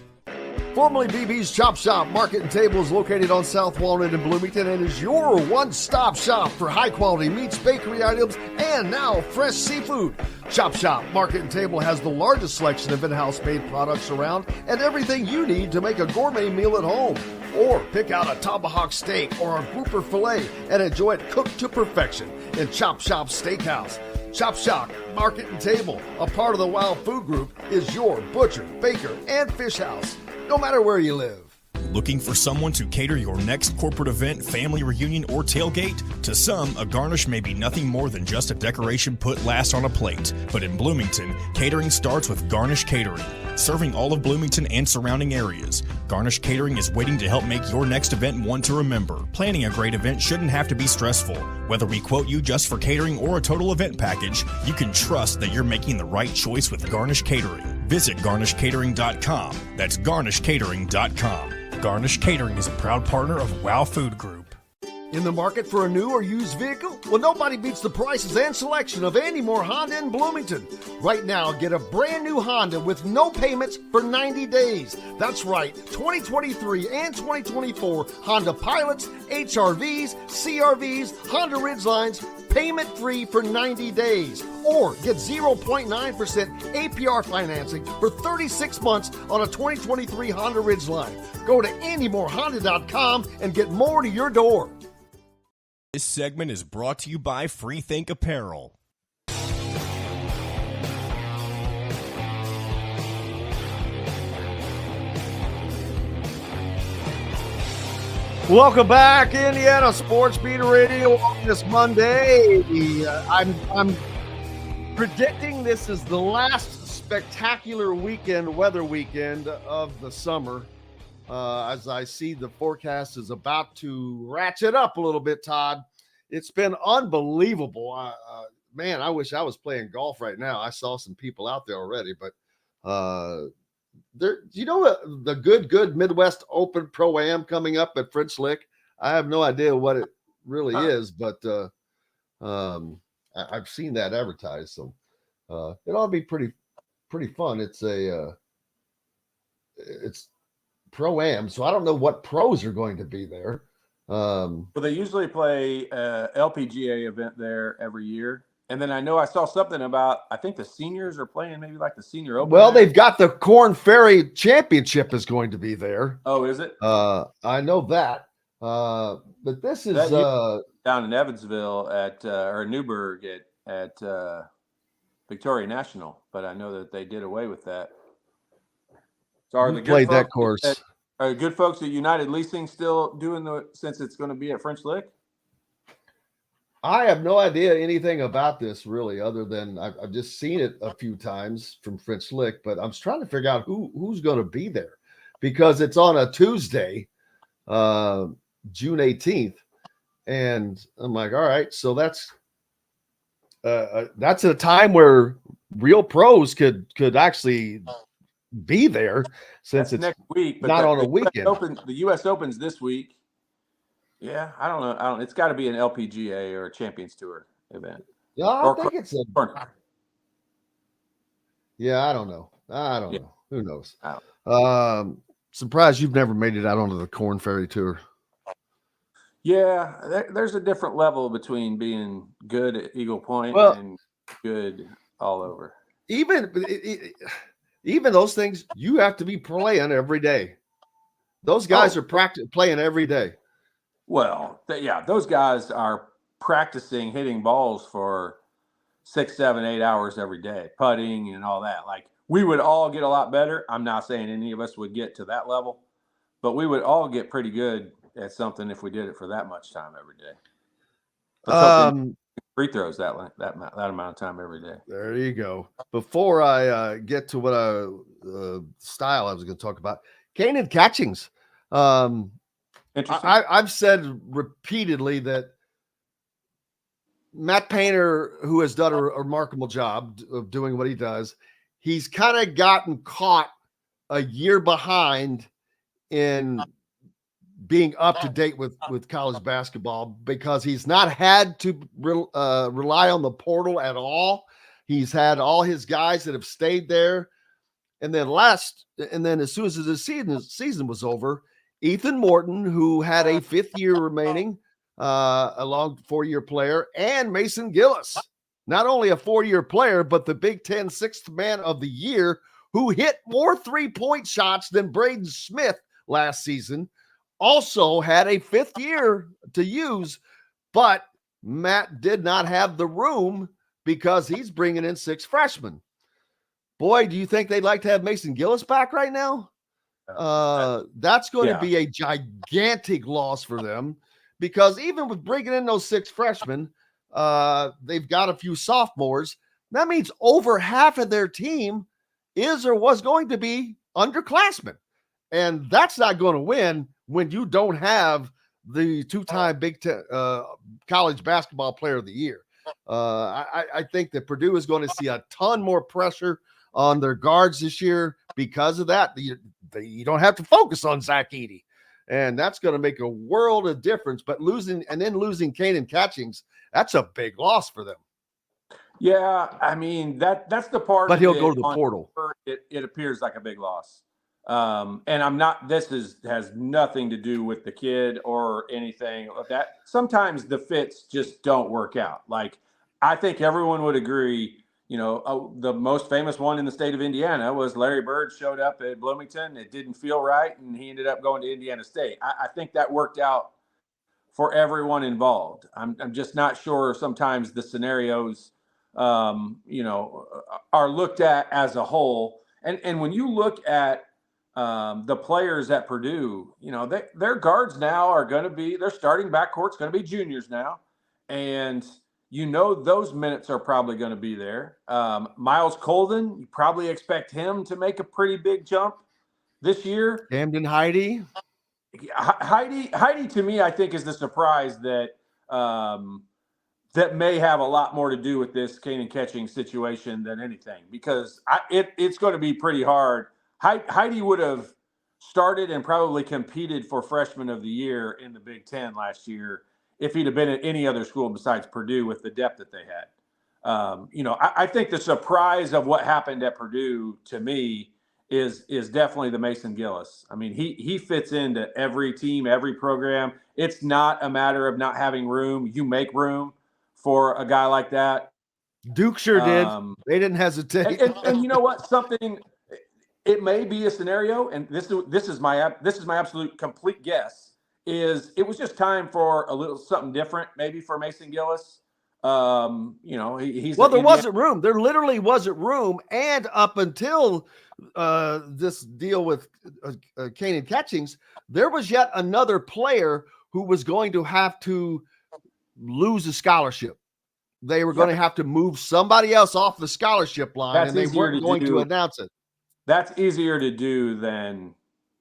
Formerly BB's Chop Shop Market and Table is located on South Walnut in Bloomington and is your one-stop shop for high-quality meats, bakery items, and now fresh seafood. Chop Shop Market and Table has the largest selection of in-house made products around and everything you need to make a gourmet meal at home. Or pick out a tomahawk steak or a grouper filet and enjoy it cooked to perfection in Chop Shop Steakhouse. Chop Shop Market and Table, a part of the Wild Food Group, is your butcher, baker, and fish house, no matter where you live. Looking for someone to cater your next corporate event, family reunion, or tailgate? To some, a garnish may be nothing more than just a decoration put last on a plate. But in Bloomington, catering starts with Garnish Catering. Serving all of Bloomington and surrounding areas, Garnish Catering is waiting to help make your next event one to remember. Planning a great event shouldn't have to be stressful. Whether we quote you just for catering or a total event package, you can trust that you're making the right choice with Garnish Catering. Visit garnishcatering.com. That's garnishcatering.com. Garnish Catering is a proud partner of WOW Food Group. In the market for a new or used vehicle? Well, nobody beats the prices and selection of Andy Moore Honda in Bloomington. Right now, get a brand new Honda with no payments for 90 days. That's right, 2023 and 2024 Honda Pilots, HRVs, CRVs, Honda Ridgelines, payment-free for 90 days. Or get 0.9% APR financing for 36 months on a 2023 Honda Ridgeline. Go to AndyMooreHonda.com and get more to your door. This segment is brought to you by Freethink Apparel. Welcome back, Indiana Sports Beat Radio on this Monday. I'm predicting this is the last spectacular weather weekend of the summer. As I see the forecast is about to ratchet up a little bit, Todd. It's been unbelievable. Man, I wish I was playing golf right now. I saw some people out there already, but you know the good Midwest Open Pro-Am coming up at French Lick? I have no idea what it really is, but I've seen that advertised, so it ought to be pretty fun. It's Pro-Am, so I don't know what pros are going to be there. Well, they usually play LPGA event there every year. And then I know I saw something about, I think the seniors are playing maybe like the Senior Open. Well, they've got the Corn Ferry Championship is going to be there. Oh, is it? I know that. But this is down in Evansville or Newburgh at Victoria National. But I know that they did away with that. So are the played that course? Are the good folks at United Leasing still doing since it's going to be at French Lick? I have no idea anything about this really, other than I've just seen it a few times from French Lick, but I'm trying to figure out who's going to be there because it's on a Tuesday, June 18th. And I'm like, all right, so that's a time where real pros could actually be there since it's next week, but not on a weekend. The U.S. Open's this week. Yeah, I don't know. It's got to be an LPGA or a Champions Tour event. Yeah, I think it's a. Yeah, I don't know. know. Who knows? Surprised you've never made it out onto the Corn Ferry Tour. Yeah, there's a different level between being good at Eagle Point and good all over. Even those things, you have to be playing every day. Those guys are playing every day. Well, those guys are practicing hitting balls for 6, 7, 8 hours every day, putting and all that. Like, we would all get a lot better. I'm not saying any of us would get to that level, but we would all get pretty good at something if we did it for that much time every day. free throws that amount of time every day. There you go. Before I get to what style I was going to talk about, Kanan Catchings. I've said repeatedly that Matt Painter, who has done a remarkable job of doing what he does, he's kind of gotten caught a year behind in being up to date with college basketball because he's not had to rely on the portal at all. He's had all his guys that have stayed there. And then as soon as the season was over, Ethan Morton, who had a 5th year remaining, a long 4-year player, and Mason Gillis, not only a 4-year player, but the Big Ten 6th man of the year, who hit more 3-point shots than Braden Smith last season, also had a 5th year to use, but Matt did not have the room because he's bringing in 6 freshmen. Boy, do you think they'd like to have Mason Gillis back right now? That's going to be a gigantic loss for them because even with bringing in those 6 freshmen, they've got a few sophomores. That means over half of their team is or was going to be underclassmen. And that's not going to win when you don't have the 2-time Big Ten college basketball player of the year. I think that Purdue is going to see a ton more pressure on their guards this year because of that. You don't have to focus on Zach Edey, and that's going to make a world of difference. But losing Kanan Catchings, that's a big loss for them. Yeah, I mean that's the part. But he'll go to the portal. It appears like a big loss, and I'm not. This has nothing to do with the kid or anything like that. Sometimes the fits just don't work out. Like I think everyone would agree. The most famous one in the state of Indiana was Larry Bird showed up at Bloomington. It didn't feel right, and he ended up going to Indiana State. I think that worked out for everyone involved. I'm just not sure sometimes the scenarios, are looked at as a whole. And when you look at the players at Purdue, their guards now are going to be, their starting backcourt's going to be juniors now. And those minutes are probably going to be there. Miles Colvin, you probably expect him to make a pretty big jump this year. Camden Heidi to me, I think is the surprise that that may have a lot more to do with this Kanan Catchings situation than anything, because it's going to be pretty hard. Heidi would have started and probably competed for Freshman of the Year in the Big Ten last year if he'd have been at any other school besides Purdue with the depth that they had. I think the surprise of what happened at Purdue to me is definitely the Mason Gillis. I mean, he fits into every team, every program. It's not a matter of not having room. You make room for a guy like that. Duke sure did. They didn't hesitate. And you know what? It may be a scenario, and this is my absolute complete guess. It was just time for a little something different, maybe for Mason Gillis. He's there wasn't room. There literally wasn't room, and up until this deal with Kanan Catchings, there was yet another player who was going to have to lose a scholarship. They were going to have to move somebody else off the scholarship line, and they weren't going to announce it. That's easier to do than.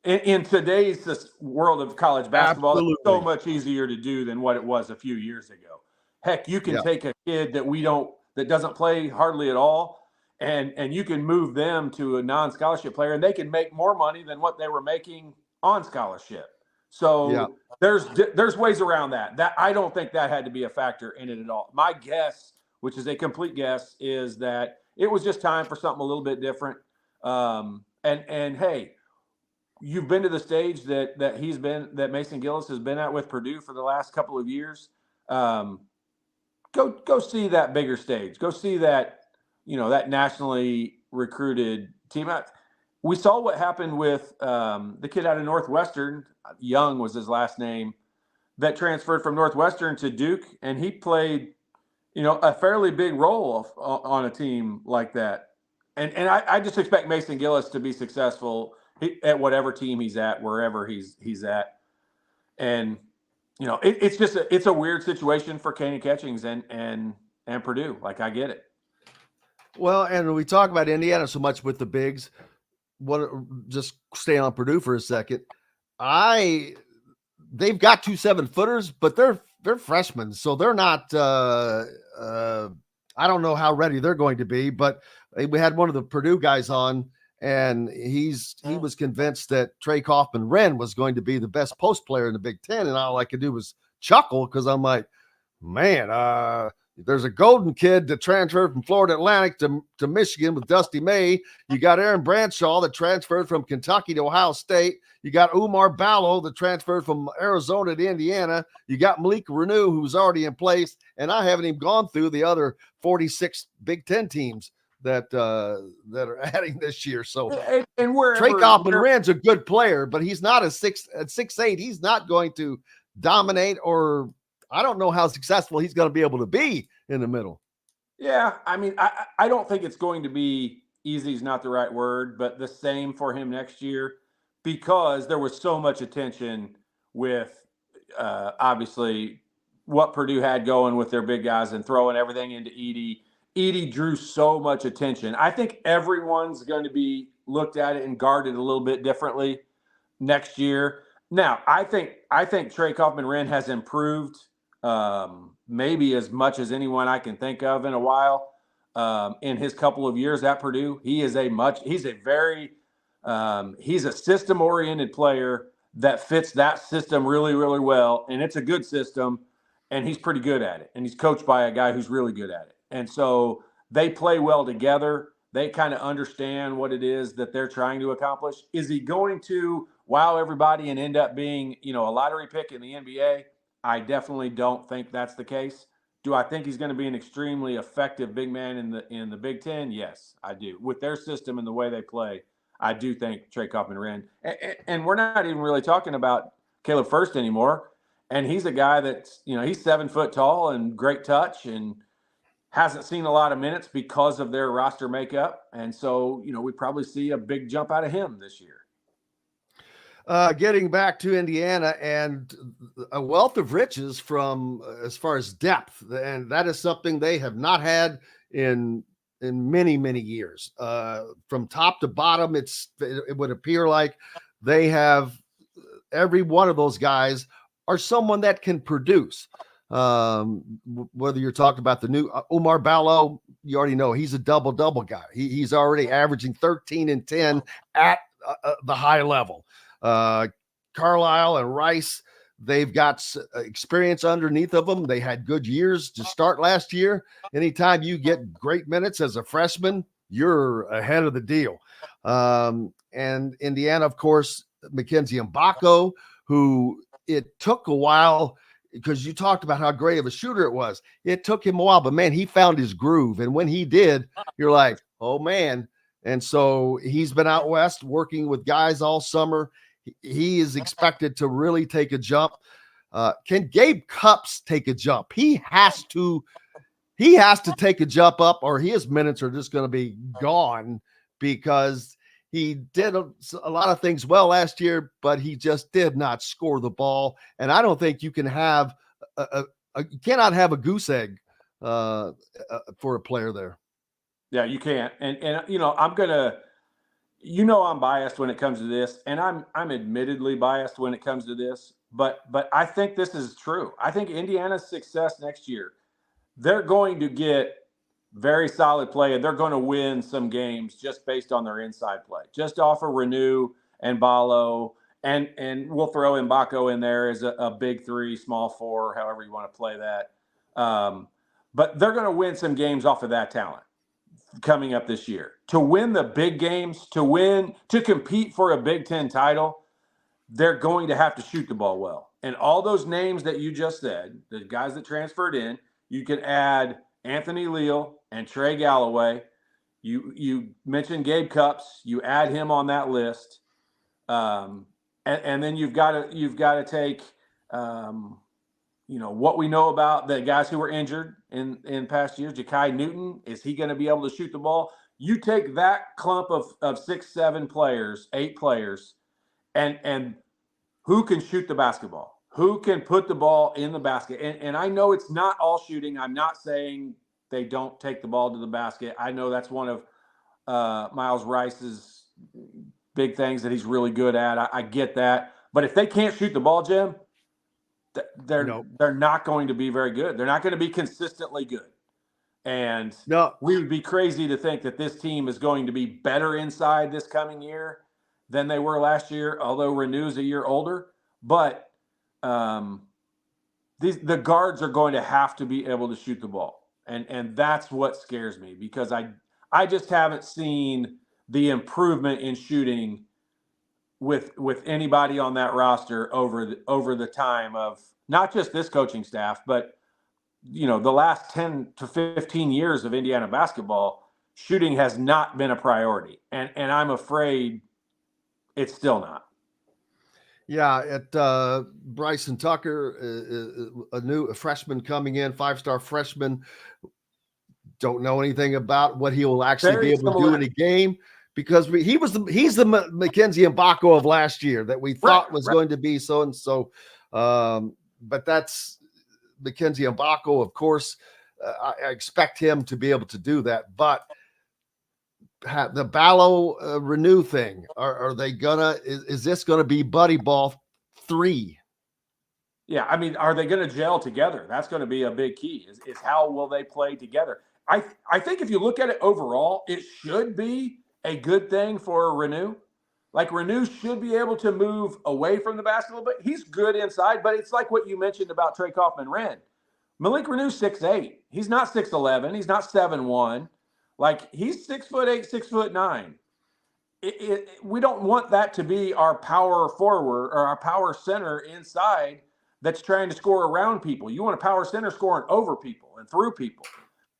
In today's world of college basketball, Absolutely. It's so much easier to do than what it was a few years ago. Heck, you can take a kid that doesn't play hardly at all, and you can move them to a non-scholarship player, and they can make more money than what they were making on scholarship. So there's ways around that. That I don't think that had to be a factor in it at all. My guess, which is a complete guess, is that it was just time for something a little bit different. And hey. You've been to the stage that Mason Gillis has been at with Purdue for the last couple of years. Go see that bigger stage. Go see that, that nationally recruited team. We saw what happened with the kid out of Northwestern. Young was his last name, that transferred from Northwestern to Duke, and he played, a fairly big role on a team like that. And I just expect Mason Gillis to be successful at whatever team he's at, wherever he's at. And, it's a weird situation for Kane and Catchings and Purdue. Like, I get it. Well, and we talk about Indiana so much with the bigs. Just stay on Purdue for a second. They've got 2 7-footers, but they're freshmen, so they're not. I don't know how ready they're going to be, but we had one of the Purdue guys on, and he was convinced that Trey Kaufman-Renn was going to be the best post player in the Big Ten, and all I could do was chuckle because I'm like, man, there's a Golden kid that transferred from Florida Atlantic to Michigan with Dusty May. You got Aaron Bradshaw that transferred from Kentucky to Ohio State. You got Umar Ballo that transferred from Arizona to Indiana. You got Malik Renew, who's already in place, and I haven't even gone through the other 46 Big Ten teams that are adding this year. So and Trey Kaufman-Renn's a good player, but he's not at 6'8". He's not going to dominate, or I don't know how successful he's going to be able to be in the middle. Yeah, I mean, I don't think it's going to be easy is not the right word, but the same for him next year, because there was so much attention with obviously what Purdue had going with their big guys and throwing everything into Edey. Edey drew so much attention. I think everyone's going to be looked at it and guarded a little bit differently next year. Now, I think Trey Kaufman-Renn has improved maybe as much as anyone I can think of in a while. In his couple of years at Purdue, he's a system-oriented player that fits that system really, really well. And it's a good system, and he's pretty good at it. And he's coached by a guy who's really good at it. And so they play well together. They kind of understand what it is that they're trying to accomplish. Is he going to wow everybody and end up being, a lottery pick in the NBA? I definitely don't think that's the case. Do I think he's going to be an extremely effective big man in the Big Ten? Yes, I do. With their system and the way they play, I do think Trey Kaufman-Renn. And we're not even really talking about Caleb Furst anymore. And he's a guy that's, he's 7 foot tall and great touch and hasn't seen a lot of minutes because of their roster makeup. And so, we probably see a big jump out of him this year. Getting back to Indiana and a wealth of riches from as far as depth, and that is something they have not had in many, many years. From top to bottom, it would appear like they have every one of those guys are someone that can produce. Whether you're talking about the new Umar Ballo, you already know he's a double-double guy. He's already averaging 13 and 10 at the high level. Carlisle and Rice, they've got experience underneath of them. They had good years to start last year. Anytime you get great minutes as a freshman, you're ahead of the deal. And Indiana, of course, Mackenzie Mbako, who it took a while, because you talked about how great of a shooter it was. It took him a while, but man, he found his groove. And when he did, you're like, oh man. And so he's been out west working with guys all summer. He is expected to really take a jump. Can Gabe Cupps take a jump? He has to take a jump up, or his minutes are just going to be gone, because he did a lot of things well last year, but he just did not score the ball. And I don't think you can have you cannot have a goose egg for a player there. Yeah, you can't. And I'm gonna, I'm biased when it comes to this, and I'm admittedly biased when it comes to this, but I think this is true. I think Indiana's success next year, they're going to get very solid play, and they're going to win some games just based on their inside play, just off of Renew and Ballo, and we'll throw Mbako in there as a big 3, small 4, however you want to play that. But they're going to win some games off of that talent coming up this year. To win the big games, to compete for a Big Ten title, they're going to have to shoot the ball well. And all those names that you just said, the guys that transferred in, you can add Anthony Leal and Trey Galloway. You mentioned Gabe Cupps. You add him on that list, and then you've got to take what we know about the guys who were injured in past years. Ja'Kai Newton, is he going to be able to shoot the ball? You take that clump of 6, 7 players, 8 players, and who can shoot the basketball? who can put the ball in the basket. And I know it's not all shooting. I'm not saying they don't take the ball to the basket. I know that's one of Miles Rice's big things that he's really good at. I get that. But if they can't shoot the ball, Jim, they're not going to be very good. They're not going to be consistently good. And we would be crazy to think that this team is going to be better inside this coming year than they were last year, although Renew's a year older. But the guards are going to have to be able to shoot the ball. And that's what scares me, because I just haven't seen the improvement in shooting with anybody on that roster over the time of not just this coaching staff, but the last 10 to 15 years of Indiana basketball. Shooting has not been a priority, and I'm afraid it's still not. Yeah, Bryson Tucker, a freshman coming in, 5-star freshman. Don't know anything about what he will actually be able to do in a game, because he's the Mackenzie Mbako of last year that we thought was going to be so and so. But that's Mackenzie Mbako, of course. I expect him to be able to do that, but the Ballo Renew thing, are they gonna? Is this gonna be buddy ball 3? Yeah, I mean, are they going to gel together? That's going to be a big key. Is how will they play together? I think if you look at it overall, it should be a good thing for Renew. Like, Renew should be able to move away from the basket a little bit. He's good inside, but it's like what you mentioned about Trey Kaufman-Renn. Malik Renew's 6'8". He's not 6'11". He's not 7'1". Like, he's 6'8", 6'9". We don't want that to be our power forward or our power center inside that's trying to score around people. You want a power center scoring over people and through people.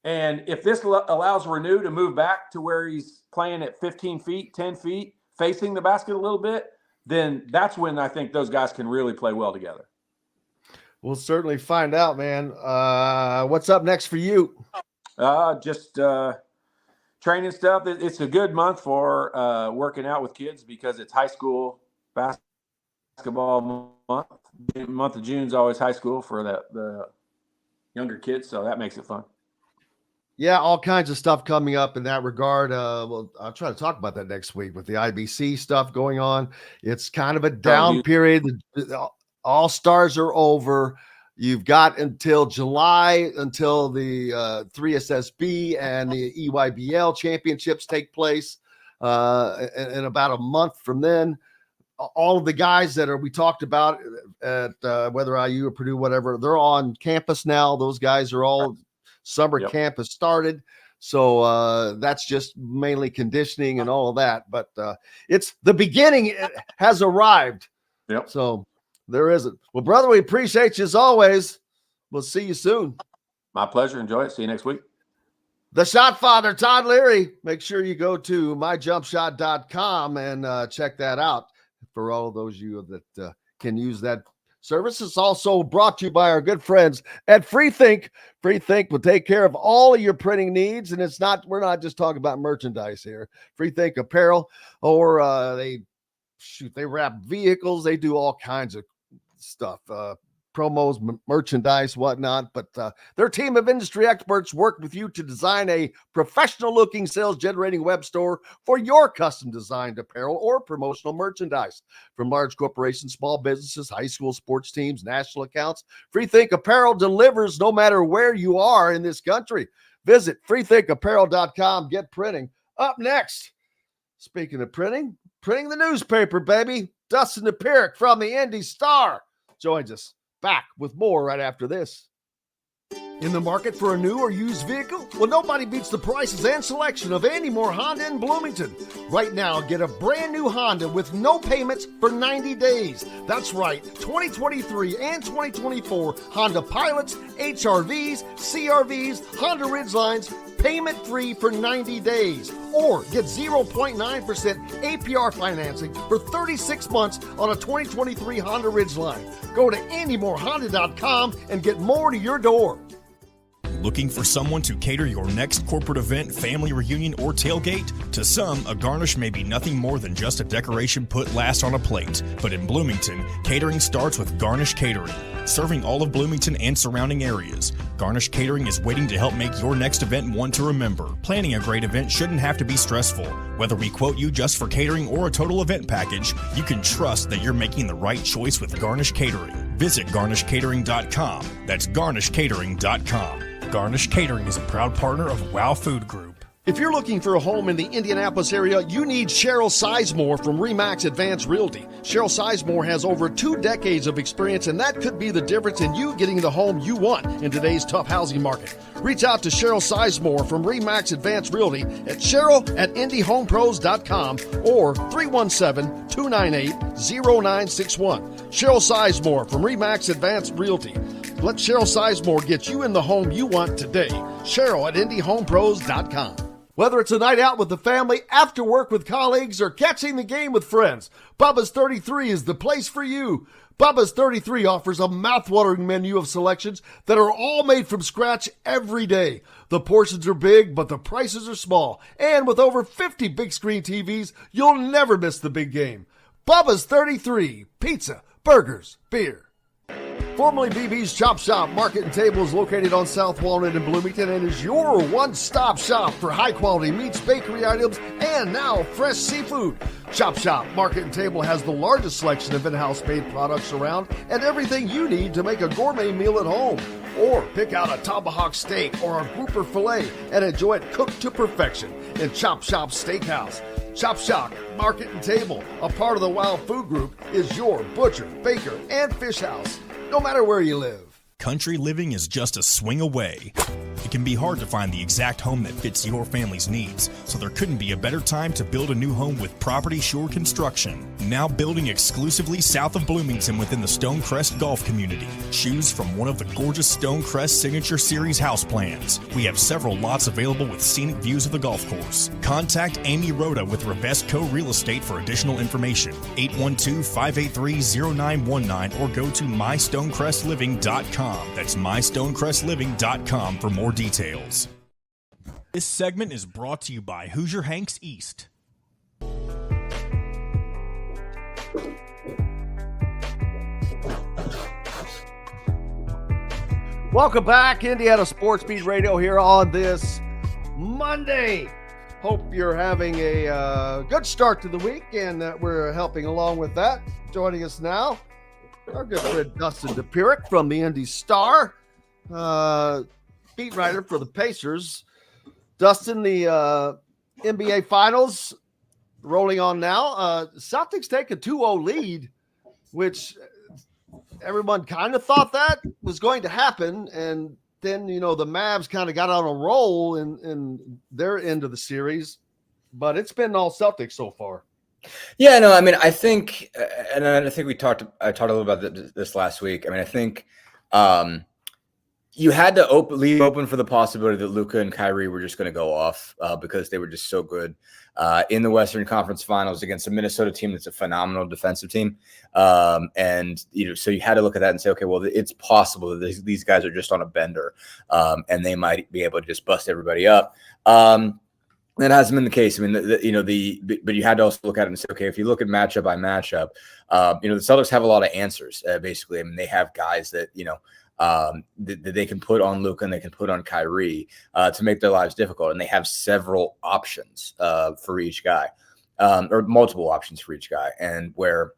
And if this allows Renew to move back to where he's playing at 15 feet, 10 feet, facing the basket a little bit, then that's when I think those guys can really play well together. We'll certainly find out, man. What's up next for you? Just training stuff. It's a good month for working out with kids because it's high school basketball month. The month of June is always high school for the younger kids, so that makes it fun. Yeah, all kinds of stuff coming up in that regard. Well, I'll try to talk about that next week with the IBC stuff going on. It's kind of a down period. All stars are over. You've got until July until the 3SSB and the EYBL championships take place. In about a month from then, all of the guys that we talked about at whether IU or Purdue, whatever, they're on campus now. Those guys are all summer camp has started. So that's just mainly conditioning and all of that. But it's the beginning. It has arrived. Yep. So there isn't. Well, brother, we appreciate you as always. We'll see you soon. My pleasure. Enjoy it. See you next week. The Shot Father, Todd Leary. Make sure you go to myjumpshot.com and check that out for all of those of you that can use that service. It's also brought to you by our good friends at FreeThink. FreeThink will take care of all of your printing needs, and we're not just talking about merchandise here. FreeThink apparel, or they wrap vehicles. They do all kinds of stuff, promos, merchandise, whatnot. But their team of industry experts work with you to design a professional-looking sales-generating web store for your custom-designed apparel or promotional merchandise. From large corporations, small businesses, high school sports teams, national accounts, FreeThink Apparel delivers no matter where you are in this country. Visit freethinkapparel.com. Get printing. Up next, speaking of printing the newspaper, baby. Dustin Dopirak from the Indy Star joins us. Back with more right after this. In the market for a new or used vehicle? Well, nobody beats the prices and selection of Andy Moore Honda in Bloomington. Right now, get a brand new Honda with no payments for 90 days. That's right, 2023 and 2024 Honda Pilots, HRVs, CRVs, Honda Ridgelines, payment-free for 90 days. Or get 0.9% APR financing for 36 months on a 2023 Honda Ridgeline. Go to AndyMooreHonda.com and get more to your door. Looking for someone to cater your next corporate event, family reunion, or tailgate? To some, a garnish may be nothing more than just a decoration put last on a plate. But in Bloomington, catering starts with Garnish Catering. Serving all of Bloomington and surrounding areas, Garnish Catering is waiting to help make your next event one to remember. Planning a great event shouldn't have to be stressful. Whether we quote you just for catering or a total event package, you can trust that you're making the right choice with Garnish Catering. Visit garnishcatering.com. That's garnishcatering.com. Garnish Catering is a proud partner of WOW Food Group. If you're looking for a home in the Indianapolis area, you need Cheryl Sizemore from RE/MAX Advanced Realty. Cheryl Sizemore has over 2 decades of experience, and that could be the difference in you getting the home you want in today's tough housing market. Reach out to Cheryl Sizemore from RE/MAX Advanced Realty at cheryl@indyhomepros.com or 317-298-0961. Cheryl Sizemore from RE/MAX Advanced Realty. Let Cheryl Sizemore get you in the home you want today. Cheryl at indyhomepros.com. Whether it's a night out with the family, after work with colleagues, or catching the game with friends, Bubba's 33 is the place for you. Bubba's 33 offers a mouth-watering menu of selections that are all made from scratch every day. The portions are big, but the prices are small. And with over 50 big-screen TVs, you'll never miss the big game. Bubba's 33, pizza, burgers, beer. Formerly BB's Chop Shop Market and Table is located on South Walnut in Bloomington and is your one-stop shop for high-quality meats, bakery items, and now fresh seafood. Chop Shop Market and Table has the largest selection of in-house made products around and everything you need to make a gourmet meal at home. Or pick out a tomahawk steak or a grouper filet and enjoy it cooked to perfection in Chop Shop Steakhouse. Chop Shop Market and Table, a part of the WOW Food Group, is your butcher, baker, and fish house, no matter where you live. Country living is just a swing away. It can be hard to find the exact home that fits your family's needs, so there couldn't be a better time to build a new home with Property Shore Construction. Now building exclusively south of Bloomington within the Stonecrest Golf community. Choose from one of the gorgeous Stonecrest Signature Series house plans. We have several lots available with scenic views of the golf course. Contact Amy Rhoda with Revesco Real Estate for additional information. 812-583-0919 or go to mystonecrestliving.com. That's mystonecrestliving.com for more details. This segment is brought to you by Hoosier Hanks East. Welcome back, Indiana Sports Beat Radio here on this Monday. Hope you're having a good start to the week and that we're helping along with that. Joining us now, our good friend Dustin Dopirak from the Indy Star, beat writer for the Pacers. Dustin, the NBA Finals rolling on now. Celtics take a 2-0 lead, which everyone kind of thought that was going to happen. And then, the Mavs kind of got on a roll in their end of the series. But it's been all Celtics so far. Yeah, no, I mean, I think, and I think I talked a little about this last week. I mean, I think you had to leave open for the possibility that Luka and Kyrie were just going to go off because they were just so good in the Western Conference Finals against a Minnesota team that's a phenomenal defensive team. And, so you had to look at that and say, okay, well, it's possible that these guys are just on a bender and they might be able to just bust everybody up. That hasn't been the case. I mean, but you had to also look at it and say, okay, if you look at matchup by matchup, the Celtics have a lot of answers. Basically, I mean, they have guys that that they can put on Luka and they can put on Kyrie to make their lives difficult, and they have several options for each guy, or multiple options for each guy, and where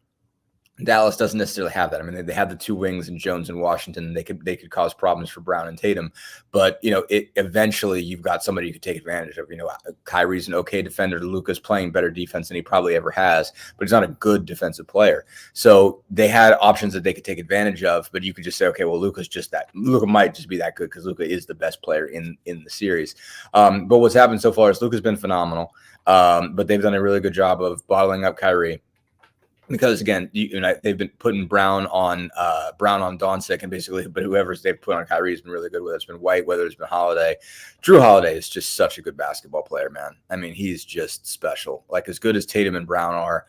Dallas doesn't necessarily have that. I mean, they have the two wings in Jones and Washington. They could cause problems for Brown and Tatum, but eventually you've got somebody you could take advantage of. Kyrie's an okay defender. Luka's playing better defense than he probably ever has, but he's not a good defensive player. So they had options that they could take advantage of, but you could just say, okay, well, Luka's just that. Luka might just be that good because Luka is the best player in the series. But what's happened so far is Luka's been phenomenal, but they've done a really good job of bottling up Kyrie. Because again, they've been putting Brown on Doncic, and basically, but whoever's they've put on Kyrie has been really good. Whether it's been White, whether it's been Holiday, Drew Holiday is just such a good basketball player, man. I mean, he's just special. Like as good as Tatum and Brown are,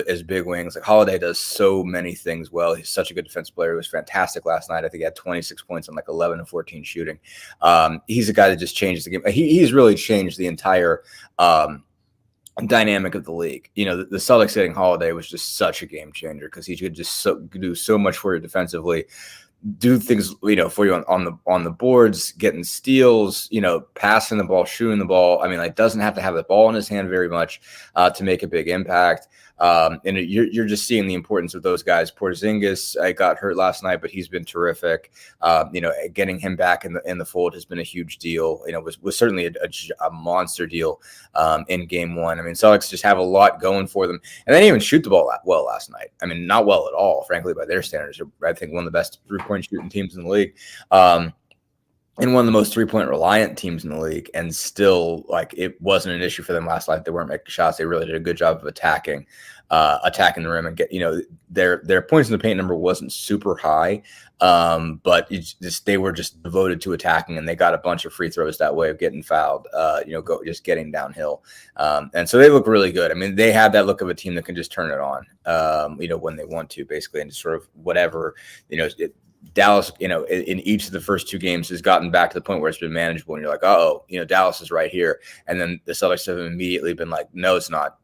as big wings. Like Holiday does so many things well. He's such a good defensive player. He was fantastic last night. I think he had 26 points on like 11 of 14 shooting. He's a guy that just changes the game. He's really changed the entire dynamic of the league. The Celtics hitting Holiday was just such a game changer because he could just do so much for you defensively, do things for you on the boards, getting steals, passing the ball, shooting the ball. I mean, like doesn't have to have the ball in his hand very much to make a big impact. And you're just seeing the importance of those guys. Porzingis got hurt last night, but he's been terrific. Getting him back in the fold has been a huge deal. Was certainly a monster deal in game one. I mean, Celtics just have a lot going for them, and they didn't even shoot the ball well last night. I mean, not well at all, frankly, by their standards. I think one of the best 3-point shooting teams in the league. And one of the most 3-point reliant teams in the league, and still it wasn't an issue for them last night. They weren't making shots. They really did a good job of attacking the rim and get their points in the paint number wasn't super high, but they were just devoted to attacking, and they got a bunch of free throws that way of getting fouled. Just getting downhill, and so they look really good. I mean, they have that look of a team that can just turn it on, when they want to, basically, and just sort of whatever Dallas, in each of the first two games has gotten back to the point where it's been manageable, and you're like, Dallas is right here. And then the Celtics have immediately been like, no, it's not.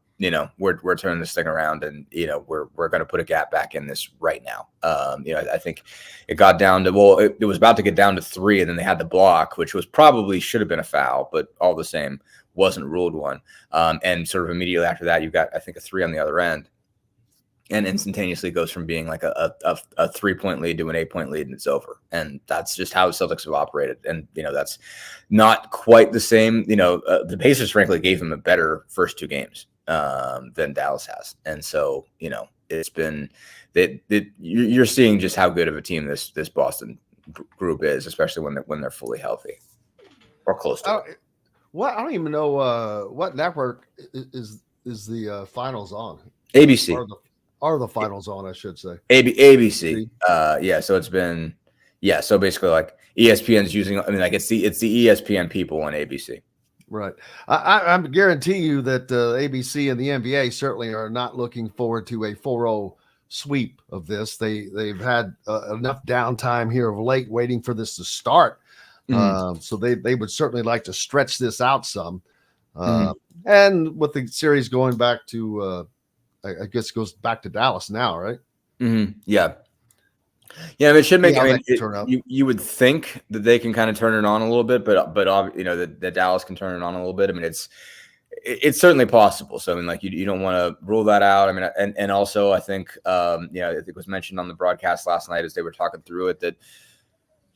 We're turning this thing around, and we're going to put a gap back in this right now. I think it got down to it was about to get down to 3, and then they had the block, which was probably should have been a foul, but all the same wasn't ruled one. And sort of immediately after that, you got I think a 3 on the other end. And instantaneously goes from being like a 3-point lead to an 8-point lead, and it's over. And that's just how the Celtics have operated. And, that's not quite the same. The Pacers, frankly, gave them a better first 2 games than Dallas has. And so, it's been that you're seeing just how good of a team this Boston group is, especially when they're fully healthy or close to it. I don't even know what network is the finals on. ABC. Are the finals on, I should say. ABC. So it's been, so basically like ESPN's using, it's the ESPN people on ABC. Right. I guarantee you that ABC and the NBA certainly are not looking forward to a 4-0 sweep of this. They've had enough downtime here of late waiting for this to start. So they would certainly like to stretch this out some. And with the series going back to, I guess it goes back to Dallas now, right? Mm-hmm. Yeah. It should make. You would think that they can kind of turn it on a little bit, but that Dallas can turn it on a little bit. I mean, it's certainly possible. So you don't want to rule that out. I mean, and also I think I think it was mentioned on the broadcast last night as they were talking through it that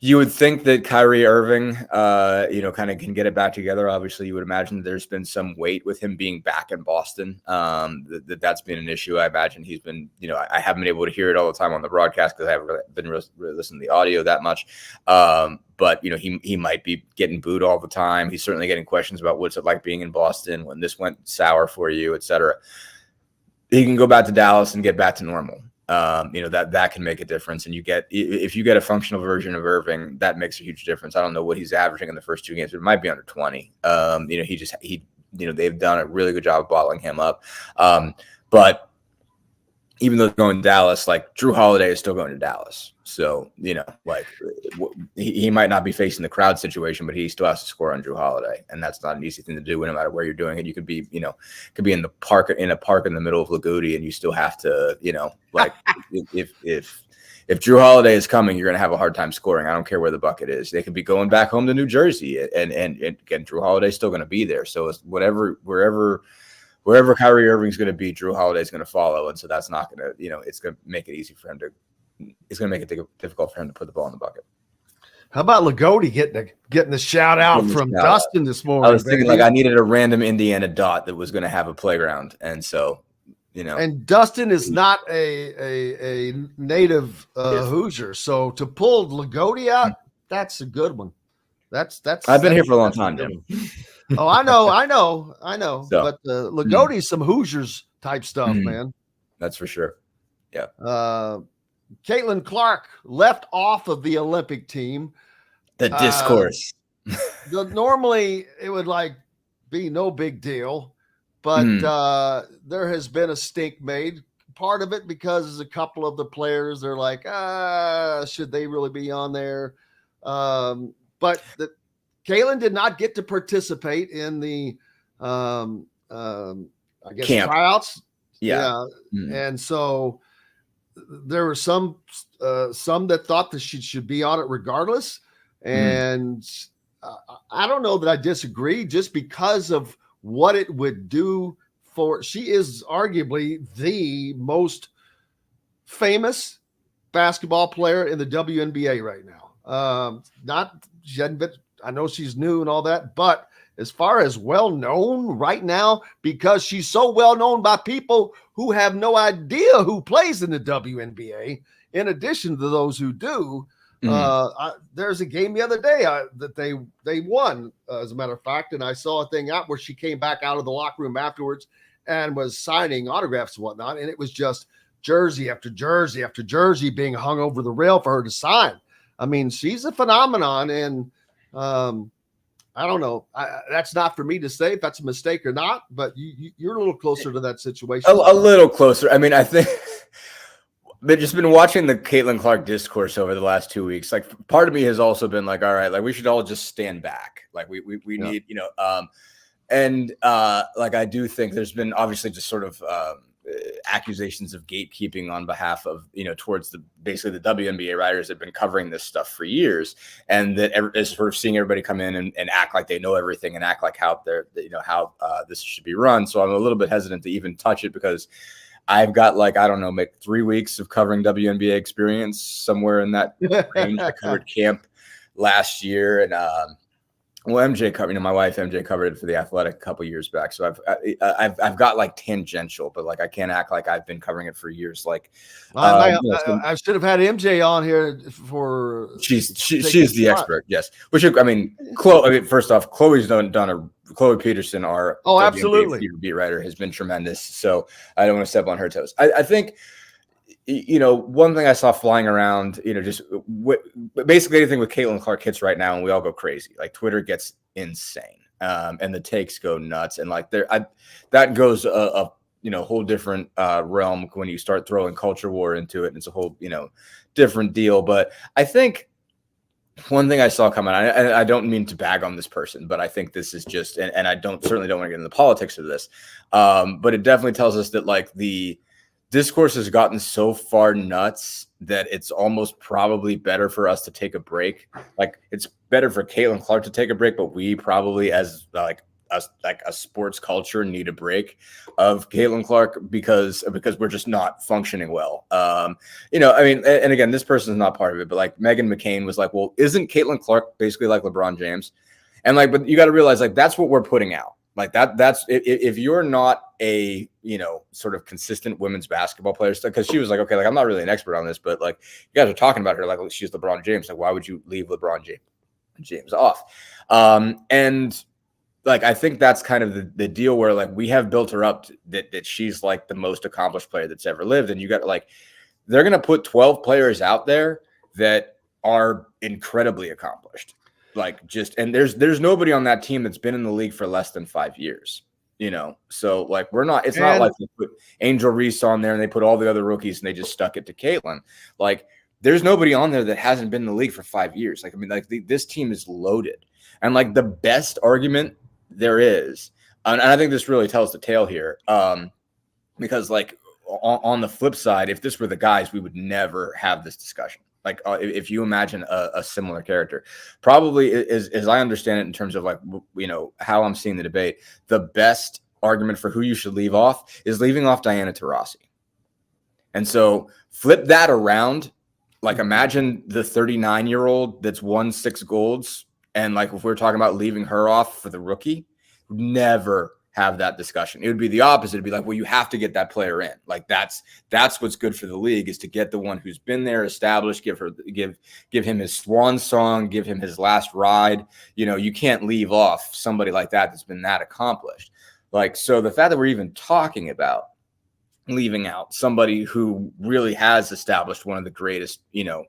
you would think that Kyrie Irving, kind of can get it back together. Obviously, you would imagine that there's been some weight with him being back in Boston. That's been an issue. I imagine he's been, I haven't been able to hear it all the time on the broadcast because I haven't been really listening to the audio that much. But he might be getting booed all the time. He's certainly getting questions about what's it like being in Boston when this went sour for you, et cetera. He can go back to Dallas and get back to normal. That can make a difference. And if you get a functional version of Irving, that makes a huge difference. I don't know what he's averaging in the first 2 games, but it might be under 20. They've done a really good job of bottling him up. But even though they're going to Dallas, Drew Holiday is still going to Dallas. So, he might not be facing the crowd situation, but he still has to score on Drew Holiday. And that's not an easy thing to do no matter where you're doing it. You could be, in the park, in the middle of Lagudi, and you still have to, if Drew Holiday is coming, you're going to have a hard time scoring. I don't care where the bucket is. They could be going back home to New Jersey and again, Drew Holiday is still going to be there. So it's wherever Kyrie Irving's going to be, Drew Holiday is going to follow. And so that's not going to, it's going to make it easy for him it's going to make it difficult for him to put the ball in the bucket. How about Lagodi getting the shout out from Dustin this morning? I was thinking I needed a random Indiana dot that was going to have a playground. And so, And Dustin is not a native Hoosier. So to pull Lagodi out, that's a good one. I've been here for a long time, Jim. Oh, I know. So, But Lagodi's some Hoosiers type stuff, man. That's for sure. Yeah. Caitlin Clark left off of the Olympic team. The discourse. Normally it would be no big deal, but there has been a stink made. Part of it because a couple of the players are like, should they really be on there? But Caitlin did not get to participate in the, camp tryouts. Yeah. And so there were some that thought that she should be on it regardless. And I don't know that I disagree just because of what it would do for, she is arguably the most famous basketball player in the WNBA right now. She hadn't been, I know she's new and all that, but as far as well known right now, because she's so well known by people who have no idea who plays in the WNBA, in addition to those who do. There's a game the other day that they won, as a matter of fact, and I saw a thing out where she came back out of the locker room afterwards and was signing autographs and whatnot, and it was just jersey after jersey after jersey being hung over the rail for her to sign. I mean, she's a phenomenon, and I don't know. That's not for me to say if that's a mistake or not, but you're a little closer to that situation. A little closer. I mean, I think I've just been watching the Caitlin Clark discourse over the last 2 weeks. Like, part of me has also been like, all right, like we should all just stand back. Like we need, I do think there's been obviously just sort of accusations of gatekeeping on behalf of, towards basically the WNBA writers that have been covering this stuff for years. And that is sort of seeing everybody come in and act like they know everything and act like how this should be run. So I'm a little bit hesitant to even touch it because I've got maybe 3 weeks of covering WNBA experience somewhere in that range. I covered camp last year, and MJ covered. My wife MJ covered it for The Athletic a couple years back. So I've got tangential, but I can't act like I've been covering it for years. I should have had MJ on here for. She's the expert, yes. Which Chloe. First off, Chloe's done Chloe Peterson, our absolutely beat writer, has been tremendous. So I don't want to step on her toes. I think, one thing I saw flying around, basically anything with Caitlin Clark hits right now, and we all go crazy. Like, Twitter gets insane, and the takes go nuts, and that goes a whole different realm when you start throwing culture war into it. And it's a whole different deal. But I think one thing I saw coming, and I don't mean to bag on this person, but I think this is just, and I certainly don't want to get into the politics of this, but it definitely tells us that the discourse has gotten so far nuts that it's almost probably better for us to take a break. Like, it's better for Caitlin Clark to take a break, but we probably, as a sports culture, need a break of Caitlin Clark because we're just not functioning well. And again, this person is not part of it, but Meghan McCain was like, well, isn't Caitlin Clark basically like LeBron James? And but you got to realize that's what we're putting out. That's if you're not a sort of consistent women's basketball player, because she was like, okay, I'm not really an expert on this, but you guys are talking about her like she's LeBron James. Why would you leave LeBron James off? And I think that's kind of the deal where we have built her up that she's the most accomplished player that's ever lived, and you got they're gonna put 12 players out there that are incredibly accomplished. And there's nobody on that team that's been in the league for less than 5 years, so we're not, it's not like they put Angel Reese on there and they put all the other rookies and they just stuck it to Caitlin. There's nobody on there that hasn't been in the league for 5 years. This team is loaded, and the best argument there is, and I think this really tells the tale here, because on the flip side, if this were the guys, we would never have this discussion. If you imagine a similar character, probably as I understand it in terms of how I'm seeing the debate, the best argument for who you should leave off is leaving off Diana Taurasi. And so flip that around. Imagine the 39-year-old that's won 6 golds. And if we're talking about leaving her off for the rookie, never have that discussion. It would be the opposite. It'd be well, you have to get that player in. That's what's good for the league, is to get the one who's been there, established, give him his swan song, give him his last ride. You can't leave off somebody like that that's been that accomplished. So the fact that we're even talking about leaving out somebody who really has established one of the greatest,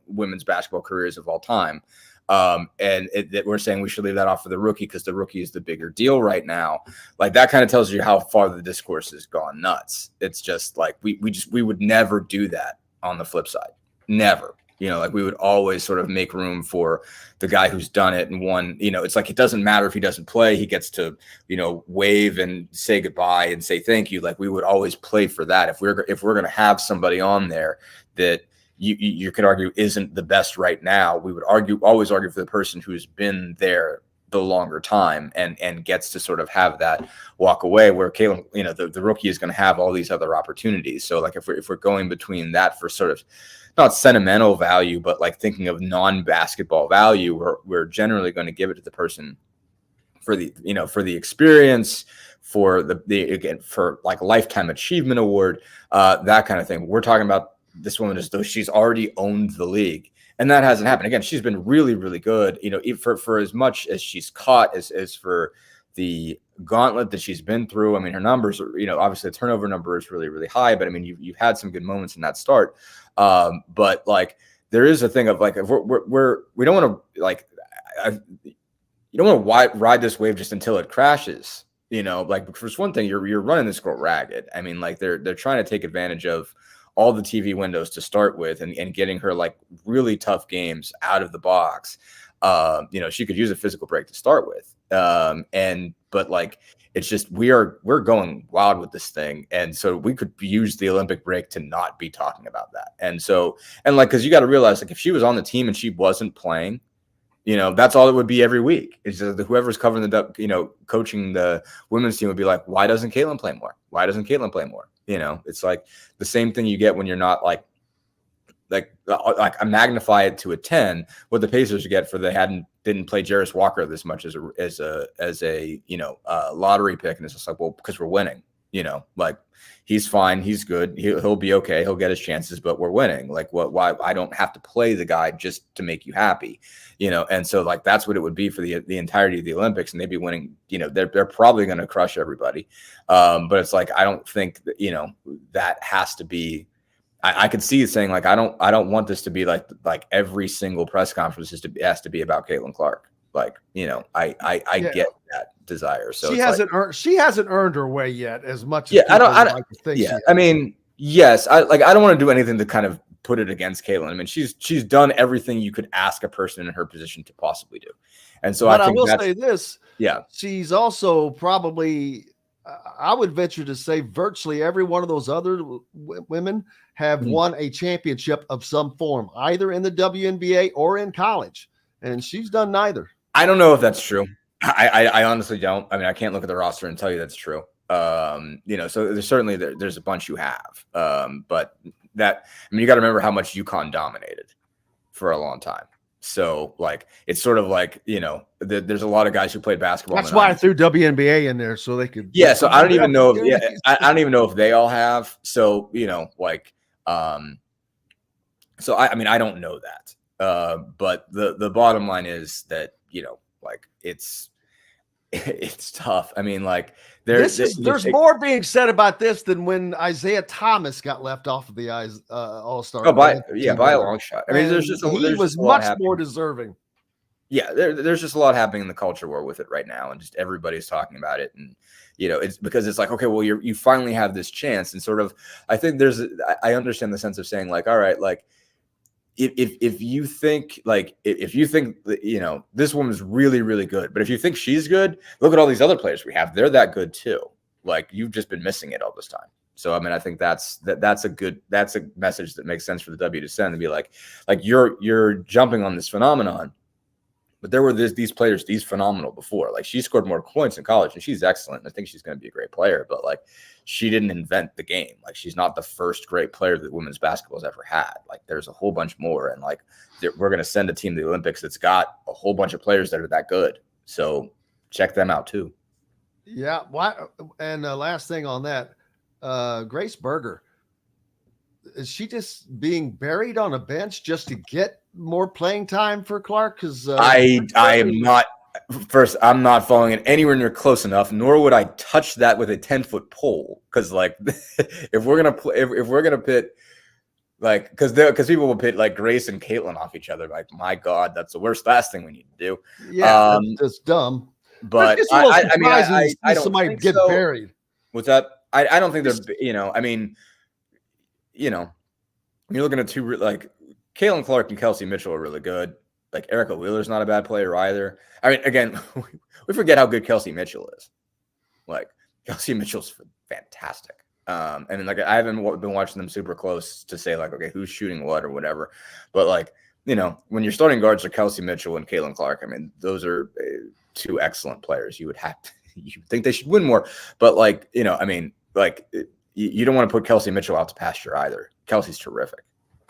women's basketball careers of all time. That we're saying we should leave that off for the rookie because the rookie is the bigger deal right now. Like that kind of tells you how far the discourse has gone nuts. It's just like we would never do that on the flip side. Never. Like we would always sort of make room for the guy who's done it and won. It's like it doesn't matter if he doesn't play. He gets to, wave and say goodbye and say thank you. Like we would always play for that. If we're going to have somebody on there that you could argue isn't the best right now, we would always argue for the person who's been there the longer time and gets to sort of have that walk away where Caitlin, the rookie is going to have all these other opportunities. So like if we're going between that for sort of not sentimental value, but like thinking of non-basketball value, we're generally going to give it to the person for the experience, for again, for like lifetime achievement award, that kind of thing. We're talking about this woman as though she's already owned the league. And that hasn't happened. Again, she's been really, really good, for as much as she's caught as for the gauntlet that she's been through. I mean, her numbers are, obviously the turnover number is really, really high, but I mean, you've had some good moments in that start. But like, there is a thing of like, if we don't want to like, you don't want to ride this wave just until it crashes, like for one thing, you're running this girl ragged. I mean, like they're trying to take advantage of all the TV windows to start with and getting her like really tough games out of the box. She could use a physical break to start with. But like, it's just, we're going wild with this thing. And so we could use the Olympic break to not be talking about that. And so, cause you got to realize like if she was on the team and she wasn't playing, that's all it would be every week. It's just whoever's covering coaching the women's team would be like, why doesn't Caitlin play more? Why doesn't Caitlin play more? It's like the same thing you get when you're not like I magnify it to a 10, what the Pacers get for didn't play Jarris Walker this much as a lottery pick. And it's just like, well, because we're winning, like he's fine. He's good. He'll be okay. He'll get his chances, but we're winning. Like why I don't have to play the guy just to make you happy, And so like, that's what it would be for the entirety of the Olympics. And they'd be winning, they're probably going to crush everybody. But it's like, I don't think that, that has to be, I could see it saying like, I don't want this to be like every single press conference has to be about Caitlin Clark. Like, I get that desire. So she hasn't earned her way yet as much. Yeah. As I mean, yes, I don't want to do anything to kind of put it against Caitlin. I mean, she's done everything you could ask a person in her position to possibly do. And so I will say this. Yeah. She's also probably, I would venture to say virtually every one of those other women have won a championship of some form, either in the WNBA or in college. And she's done neither. I don't know if that's true. I honestly don't. I mean, I can't look at the roster and tell you that's true. So there's certainly there's a bunch you have. But you got to remember how much UConn dominated for a long time. So like, it's sort of like, there's a lot of guys who played basketball. That's why I threw WNBA in there so they could. Yeah. So I don't even know. I don't even know if they all have. So, so I don't know that. But the bottom line is that, it's tough. I mean, like there's more being said about this than when Isaiah Thomas got left off of the All-Star. Oh, by a long shot. I mean, he was much more deserving. Yeah, there's just a lot happening in the culture war with it right now, and just everybody's talking about it, and it's because it's like, okay, well, you finally have this chance, and sort of, I think I understand the sense of saying like, all right, like. If you think this woman's really, really good, but if you think she's good, look at all these other players we have. They're that good too. Like you've just been missing it all this time. So, I mean, I think that's a message that makes sense for the W to send to be like you're jumping on this phenomenon, but there were these players, these phenomenal before. Like she scored more points in college and she's excellent. I think she's going to be a great player, but like she didn't invent the game. Like she's not the first great player that women's basketball has ever had. Like there's a whole bunch more. And like we're going to send a team to the Olympics that's got a whole bunch of players that are that good. So check them out too. Yeah. Why? And last thing on that, Grace Berger, is she just being buried on a bench just to get more playing time for Clark? Because I am not. First, I'm not following it anywhere near close enough, nor would I touch that with a 10-foot pole. Because like, if we're gonna pit, like, because people will pit like Grace and Caitlin off each other. Like, my God, that's the last thing we need to do. Yeah, that's dumb. But I don't somebody think get so. buried. What's that? I don't think they're. I mean, when you're looking at two, like Caitlin Clark and Kelsey Mitchell are really good. Like Erica Wheeler's not a bad player either. I mean, again, we forget how good Kelsey Mitchell is. Like Kelsey Mitchell's fantastic. And then like I haven't been watching them super close to say like, okay, who's shooting what or whatever. But like, when your starting guards are Kelsey Mitchell and Caitlin Clark, I mean, those are two excellent players. You would think they should win more. But like, you don't want to put Kelsey Mitchell out to pasture either. Kelsey's terrific.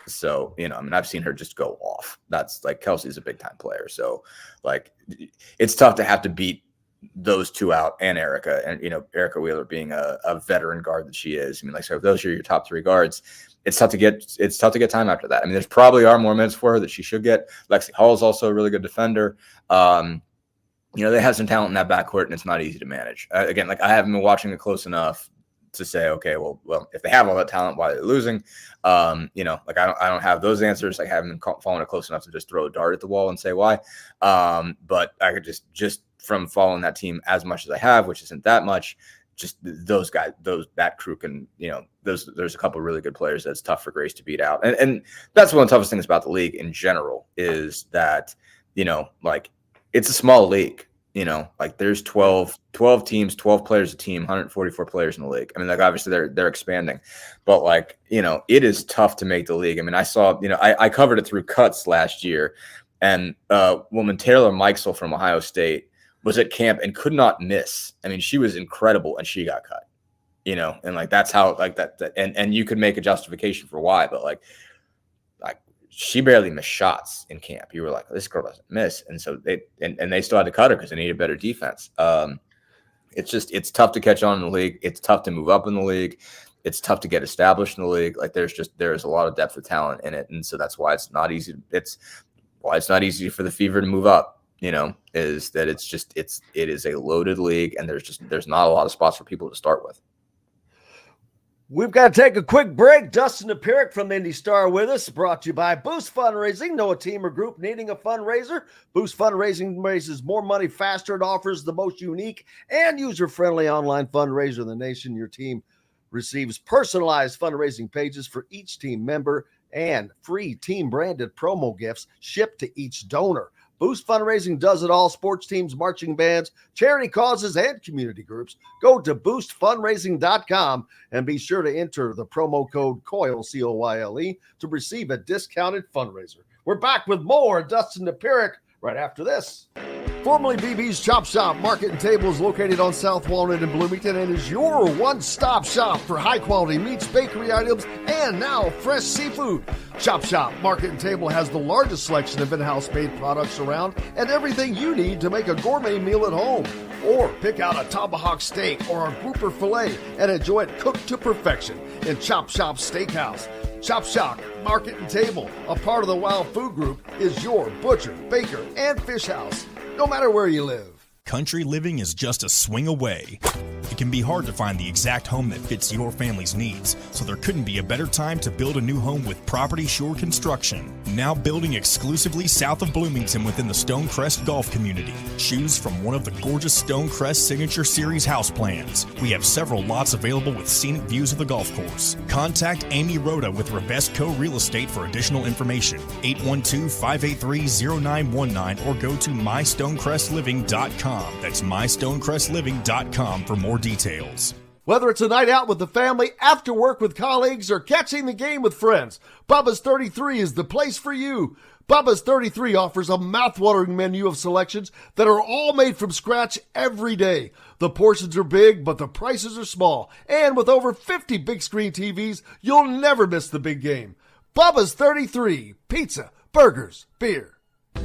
So, I've seen her just go off. That's like Kelsey's a big time player. So like it's tough to have to beat those two out and Erica and, Erica Wheeler being a veteran guard that she is. I mean, like, so if those are your top three guards, it's tough to get time after that. I mean, there's probably are more minutes for her that she should get. Lexi Hall is also a really good defender. They have some talent in that backcourt and it's not easy to manage. Again, like I haven't been watching it close enough to say, okay, well, if they have all that talent, why are they losing? Like I don't have those answers. I haven't been following it close enough to just throw a dart at the wall and say why. But I could just from following that team as much as I have, which isn't that much, just those guys, that crew can, there's a couple of really good players that's tough for Grace to beat out. And that's one of the toughest things about the league in general is that, like it's a small league. Like there's 12 teams, 12 players a team, 144 players in the league. I mean, like obviously they're expanding, but like, it is tough to make the league. I mean, I saw, I covered it through cuts last year and woman Taylor Mikesell from Ohio State was at camp and could not miss. I mean, she was incredible and she got cut, and like, that's how like that and you could make a justification for why, but like she barely missed shots in camp. You were like, this girl doesn't miss. And so they still had to cut her because they needed better defense. It's tough to catch on in the league. It's tough to move up in the league. It's tough to get established in the league. Like there's a lot of depth of talent in it. And so that's why it's not easy. It's why it's not easy for the Fever to move up, is that it is a loaded league and there's not a lot of spots for people to start with. We've got to take a quick break. Dustin Dopirak from Indy Star with us, brought to you by Boost Fundraising. Know a team or group needing a fundraiser? Boost Fundraising raises more money faster and offers the most unique and user-friendly online fundraiser in the nation. Your team receives personalized fundraising pages for each team member and free team-branded promo gifts shipped to each donor. Boost Fundraising does it all. Sports teams, marching bands, charity causes, and community groups. Go to boostfundraising.com and be sure to enter the promo code COYLE, C-O-Y-L-E, to receive a discounted fundraiser. We're back with more Dustin Dopirak right after this. Formerly BB's Chop Shop Market and Table is located on South Walnut in Bloomington and is your one-stop shop for high-quality meats, bakery items, and now fresh seafood. Chop Shop Market and Table has the largest selection of in-house made products around and everything you need to make a gourmet meal at home. Or pick out a tomahawk steak or a grouper filet and enjoy it cooked to perfection in Chop Shop Steakhouse. Chop Shop Market and Table, a part of the Wild Food Group, is your butcher, baker, and fish house, no matter where you live. Country living is just a swing away. It can be hard to find the exact home that fits your family's needs, so there couldn't be a better time to build a new home with Property Shore Construction. Now building exclusively south of Bloomington within the Stonecrest Golf community. Choose from one of the gorgeous Stonecrest Signature Series house plans. We have several lots available with scenic views of the golf course. Contact Amy Rhoda with Revesco Real Estate for additional information. 812-583-0919 or go to mystonecrestliving.com. That's mystonecrestliving.com for more details. Whether it's a night out with the family, after work with colleagues, or catching the game with friends, Bubba's 33 is the place for you. Bubba's 33 offers a mouthwatering menu of selections that are all made from scratch every day. The portions are big, but the prices are small. And with over 50 big screen TVs, you'll never miss the big game. Bubba's 33, pizza, burgers, beer.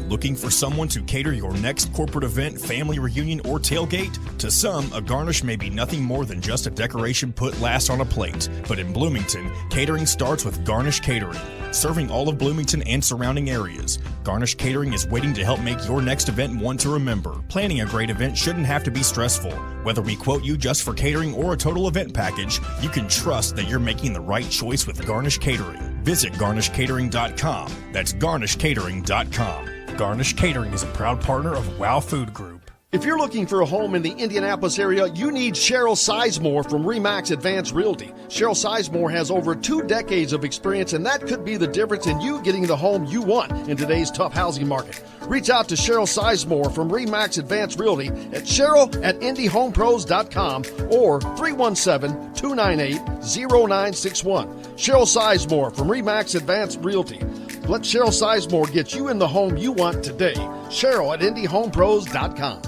Looking for someone to cater your next corporate event, family reunion, or tailgate? To some, a garnish may be nothing more than just a decoration put last on a plate. But in Bloomington, catering starts with Garnish Catering. Serving all of Bloomington and surrounding areas, Garnish Catering is waiting to help make your next event one to remember. Planning a great event shouldn't have to be stressful. Whether we quote you just for catering or a total event package, you can trust that you're making the right choice with Garnish Catering. Visit garnishcatering.com. That's garnishcatering.com. Garnish Catering is a proud partner of WOW Food Group. If you're looking for a home in the Indianapolis area, you need Cheryl Sizemore from RE/MAX Advanced Realty. Cheryl Sizemore has over 2 decades of experience, and that could be the difference in you getting the home you want in today's tough housing market. Reach out to Cheryl Sizemore from RE/MAX Advanced Realty at cheryl@indyhomepros.com or 317-298-0961. Cheryl Sizemore from RE/MAX Advanced Realty. Let Cheryl Sizemore get you in the home you want today. Cheryl at indyhomepros.com.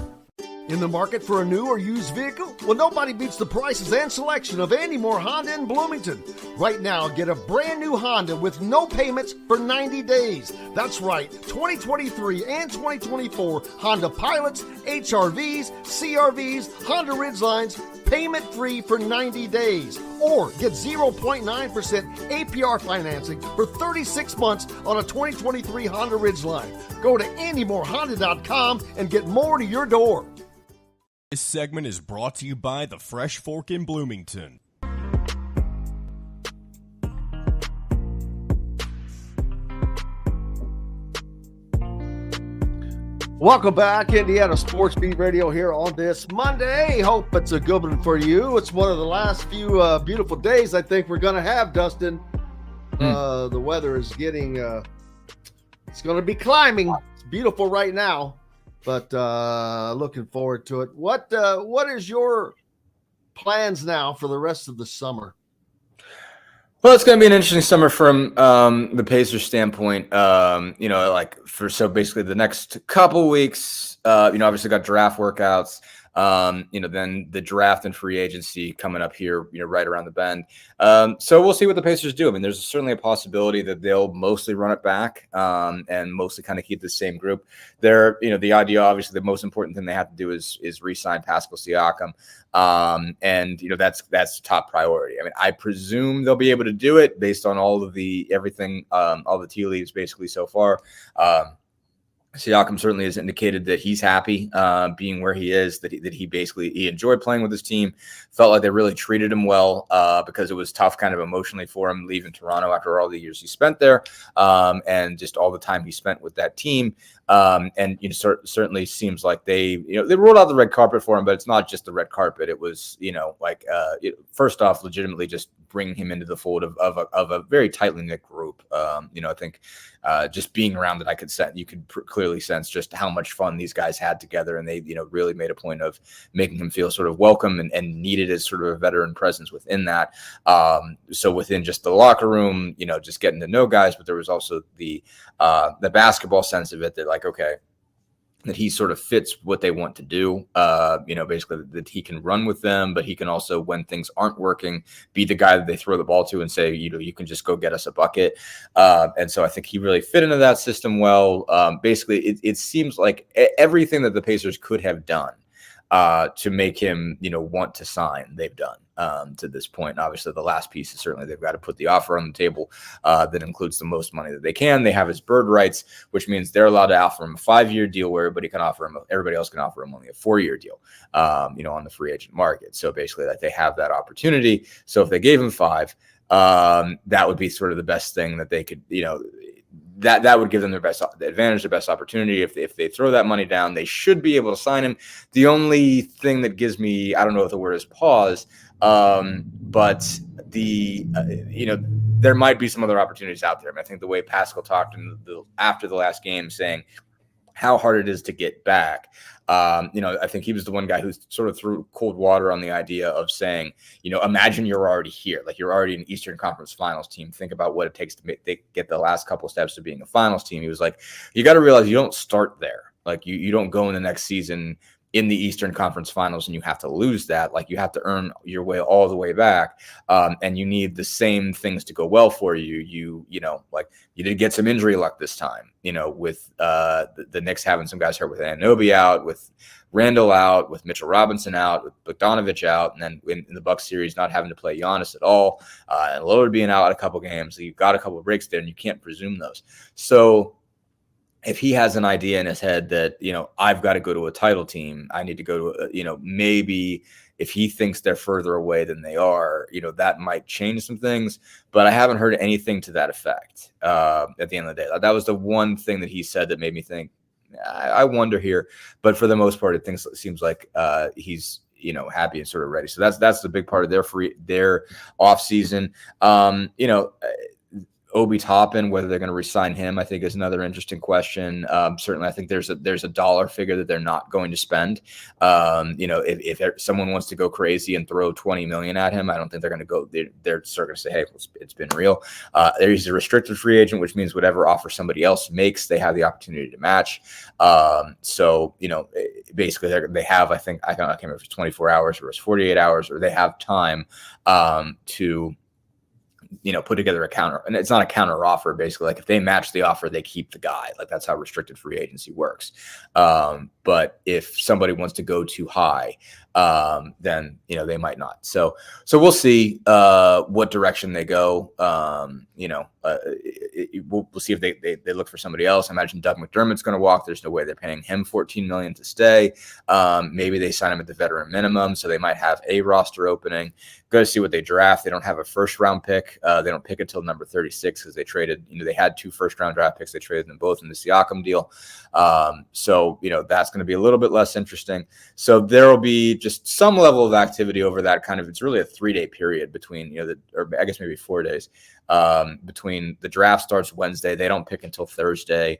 In the market for a new or used vehicle? Well, nobody beats the prices and selection of Andy Moore Honda in Bloomington. Right now, get a brand new Honda with no payments for 90 days. That's right, 2023 and 2024 Honda Pilots, HRVs, CRVs, Honda Ridgelines, payment-free for 90 days. Or get 0.9% APR financing for 36 months on a 2023 Honda Ridgeline. Go to AndyMoreHonda.com and get more to your door. This segment is brought to you by the Fresh Fork in Bloomington. Welcome back, Indiana Sports Beat Radio here on this Monday. Hope it's a good one for you. It's one of the last few beautiful days I think we're going to have, Dustin. The weather is getting, it's going to be climbing. It's beautiful right now, but looking forward to it. What is your plans now for the rest of the summer? Well, it's going to be an interesting summer from the Pacers standpoint. Basically the next couple weeks, obviously got draft workouts. Then the draft and free agency coming up here, right around the bend. So we'll see what the Pacers do. I mean, there's certainly a possibility that they'll mostly run it back and mostly kind of keep the same group. They're, the idea, obviously, the most important thing they have to do is re-sign Pascal Siakam. That's the top priority. I mean, I presume they'll be able to do it based on all the tea leaves basically so far. Siakam certainly has indicated that he's happy being where he is, that he enjoyed playing with his team, felt like they really treated him well because it was tough kind of emotionally for him leaving Toronto after all the years he spent there and just all the time he spent with that team. Certainly seems like they rolled out the red carpet for him, but it's not just the red carpet. It was, first off, legitimately just bringing him into the fold of a very tightly knit group. I think just being around it, you could clearly sense just how much fun these guys had together. And they, really made a point of making him feel sort of welcome and needed as sort of a veteran presence within that. So within just the locker room, just getting to know guys, but there was also the basketball sense of it that that he sort of fits what they want to do, basically that he can run with them, but he can also, when things aren't working, be the guy that they throw the ball to and say, you can just go get us a bucket. And so I think he really fit into that system well. Basically, it seems like everything that the Pacers could have done to make him, want to sign, they've done to this point. And obviously, the last piece is certainly they've got to put the offer on the table that includes the most money that they can. They have his bird rights, which means they're allowed to offer him a 5-year deal where everybody else can offer him only a 4-year deal, on the free agent market. So basically, that they have that opportunity. So if they gave him 5, that would be sort of the best thing that they could, that would give them the best opportunity. If they throw that money down, they should be able to sign him. The only thing that gives me, I don't know if the word is pause, but there might be some other opportunities out there. I mean, I think the way Pascal talked after the last game, saying how hard it is to get back. I think he was the one guy who sort of threw cold water on the idea of saying, imagine you're already here, like you're already an Eastern Conference Finals team. Think about what it takes to get the last couple steps to being a Finals team. He was like, you got to realize you don't start there. Like you don't go in the next season in the Eastern Conference Finals and you have to lose that, like you have to earn your way all the way back. And you need the same things to go well for you. You know, like you did get some injury luck this time, you know, with the Knicks having some guys hurt, with Anunoby out, with Randall out, with Mitchell Robinson out, with Bogdanovich out, and then in the Bucks series not having to play Giannis at all, and Lillard being out a couple games. So you've got a couple of breaks there, and you can't presume those. So if he has an idea in his head that, you know, I've got to go to a title team, I need to go to, you know, maybe if he thinks they're further away than they are, you know, that might change some things. But I haven't heard anything to that effect at the end of the day. That was the one thing that he said that made me think, I wonder here. But for the most part, it seems like he's, you know, happy and sort of ready. So that's the big part of their off season. You know, Obi Toppin, whether they're going to re-sign him, I think is another interesting question. Certainly, I think there's a dollar figure that they're not going to spend. You know, if someone wants to go crazy and throw $20 million at him, I don't think they're going to go. They're sort of going to say, "Hey, it's been real." He's a restricted free agent, which means whatever offer somebody else makes, they have the opportunity to match. So you know, basically, they have. I can't remember if it's 24 hours or it's 48 hours, or they have time to, you know, put together a counter. And it's not a counter offer. Basically, like if they match the offer, they keep the guy. Like that's how restricted free agency works. But if somebody wants to go too high, then, you know, they might not. So we'll see what direction they go. You know, we'll see if they look for somebody else. I imagine Doug McDermott's going to walk. There's no way they're paying him $14 million to stay. Maybe they sign him at the veteran minimum, so they might have a roster opening. Go to see what they draft. They don't have a first round pick. They don't pick until number 36 because they traded. You know, they had 2 first round draft picks. They traded them both in the Siakam deal. So you know that's going to be a little bit less interesting. So there will be just some level of activity over that kind of. It's really a 3-day period between, you know, or I guess maybe 4 days. Between the draft starts Wednesday, they don't pick until Thursday.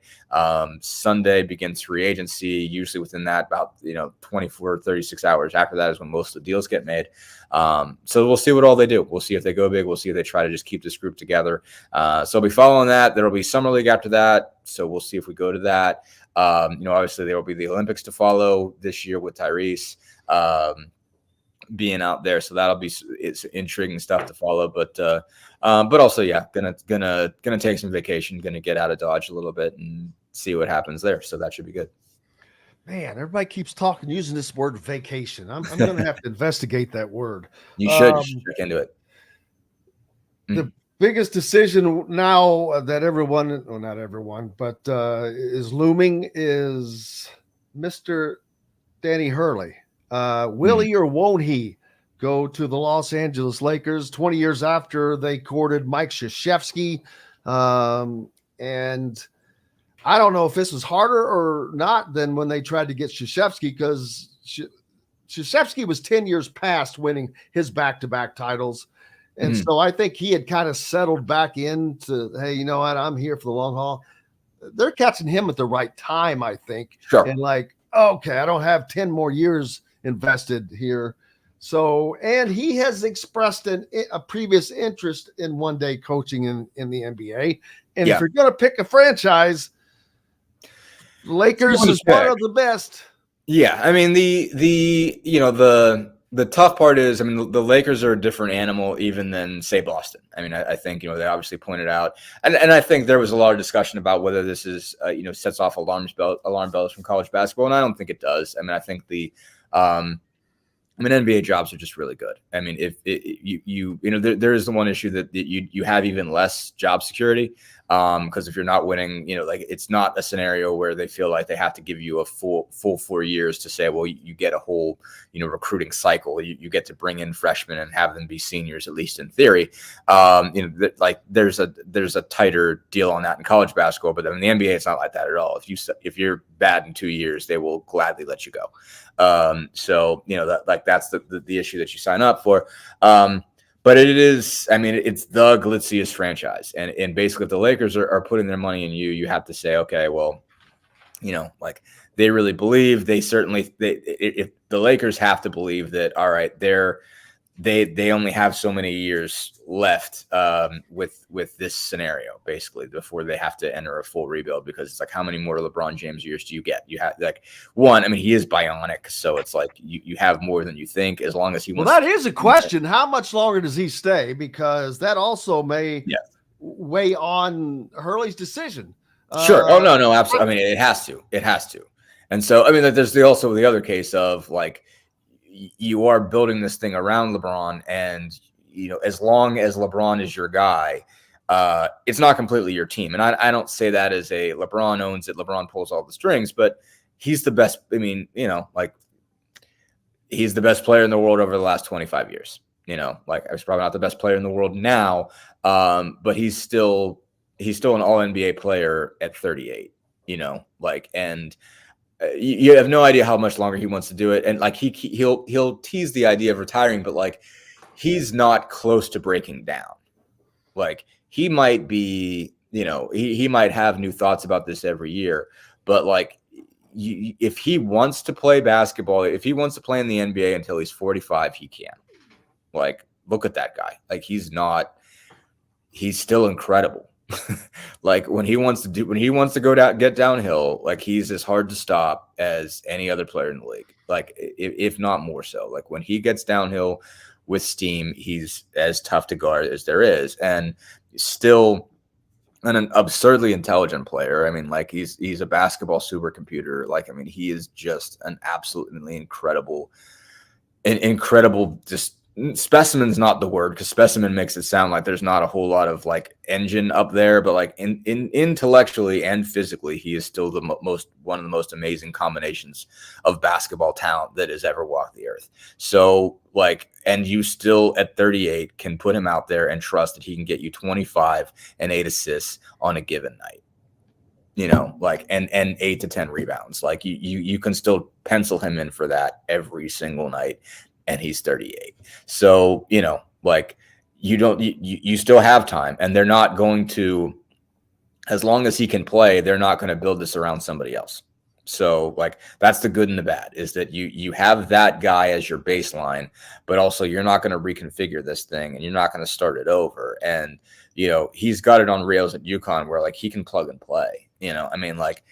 Sunday begins free agency, usually within that about, you know, 24 36 hours after that is when most of the deals get made. So we'll see what all they do. We'll see if they go big. We'll see if they try to just keep this group together. So I'll be following that. There'll be Summer League after that, so we'll see if we go to that. You know, obviously there will be the Olympics to follow this year with Tyrese being out there, so it's intriguing stuff to follow. But also, yeah, gonna take some vacation, gonna get out of Dodge a little bit and see what happens there. So that should be good. Man, everybody keeps using this word vacation. I'm going to have to investigate that word. You should look into it. The biggest decision now that everyone, well, not everyone, but is looming is Mr. Danny Hurley. Will he or won't he go to the Los Angeles Lakers 20 years after they courted Mike Krzyzewski? And I don't know if this was harder or not than when they tried to get Krzyzewski, because Krzyzewski was 10 years past winning his back-to-back titles. And so I think he had kind of settled back into, hey, you know what, I'm here for the long haul. They're catching him at the right time, I think. Sure. And like, okay, I don't have 10 more years invested here. So, and he has expressed a previous interest in one-day coaching in the NBA. And if you're going to pick a franchise, Lakers is one of the best. Yeah, I mean the tough part is, I mean, the Lakers are a different animal even than, say, Boston. I mean, I think, you know, they obviously pointed out, and I think there was a lot of discussion about whether this is you know, sets off alarm bells from college basketball, and I don't think it does. I mean, I think NBA jobs are just really good. I mean, if you know, there is the one issue that you have even less job security, because if you're not winning, you know, like it's not a scenario where they feel like they have to give you a full 4 years to say, well, you get a whole, you know, recruiting cycle. You get to bring in freshmen and have them be seniors, at least in theory. You know, like there's a tighter deal on that in college basketball, but in the NBA, it's not like that at all. If you're bad in 2 years, they will gladly let you go. So, you know, that's the issue that you sign up for. But it is, I mean, it's the glitziest franchise. And basically, if the Lakers are putting their money in you have to say, okay, well, you know, like they really believe, if the Lakers have to believe that, all right, they're they only have so many years left with this scenario, basically, before they have to enter a full rebuild, because it's like, how many more LeBron James years do you get? You have like one. I mean, he is bionic, so it's like you have more than you think, as long as he wants. Well, that is a question. How much longer does he stay? Because that also may weigh on Hurley's decision. Sure. Oh, no, absolutely. I mean, it has to. And so, I mean, there's also the other case of like, you are building this thing around LeBron, and as long as LeBron is your guy, it's not completely your team. And I don't say that as a LeBron owns it, LeBron pulls all the strings, but he's the best. I mean, like, he's the best player in the world over the last 25 years. Like, I was probably not the best player in the world now, but he's still an all NBA player at 38. And you have no idea how much longer he wants to do it. And like, he'll tease the idea of retiring, but like, he's not close to breaking down. Like, he might be, he might have new thoughts about this every year, but like, if he wants to play basketball, if he wants to play in the NBA until he's 45, he can. Like, look at that guy. Like, he's still incredible. Like, when he wants to get downhill, like, he's as hard to stop as any other player in the league. Like, if not more so. Like, when he gets downhill with steam, he's as tough to guard as there is, and still an absurdly intelligent player. I mean, like, he's a basketball supercomputer. Like, I mean, he is just an absolutely incredible just. Specimen's not the word, because specimen makes it sound like there's not a whole lot of like engine up there, but like in intellectually and physically, he is still one of the most amazing combinations of basketball talent that has ever walked the earth. So like, and you still at 38 can put him out there and trust that he can get you 25 and 8 assists on a given night. Like, and 8 to 10 rebounds. Like, you can still pencil him in for that every single night. And he's 38. So, like, you still have time, and they're not going to, as long as he can play, they're not going to build this around somebody else. So, like, that's the good and the bad, is that you have that guy as your baseline, but also you're not going to reconfigure this thing, and you're not going to start it over. And, he's got it on rails at UConn where, like, he can plug and play. I mean, like,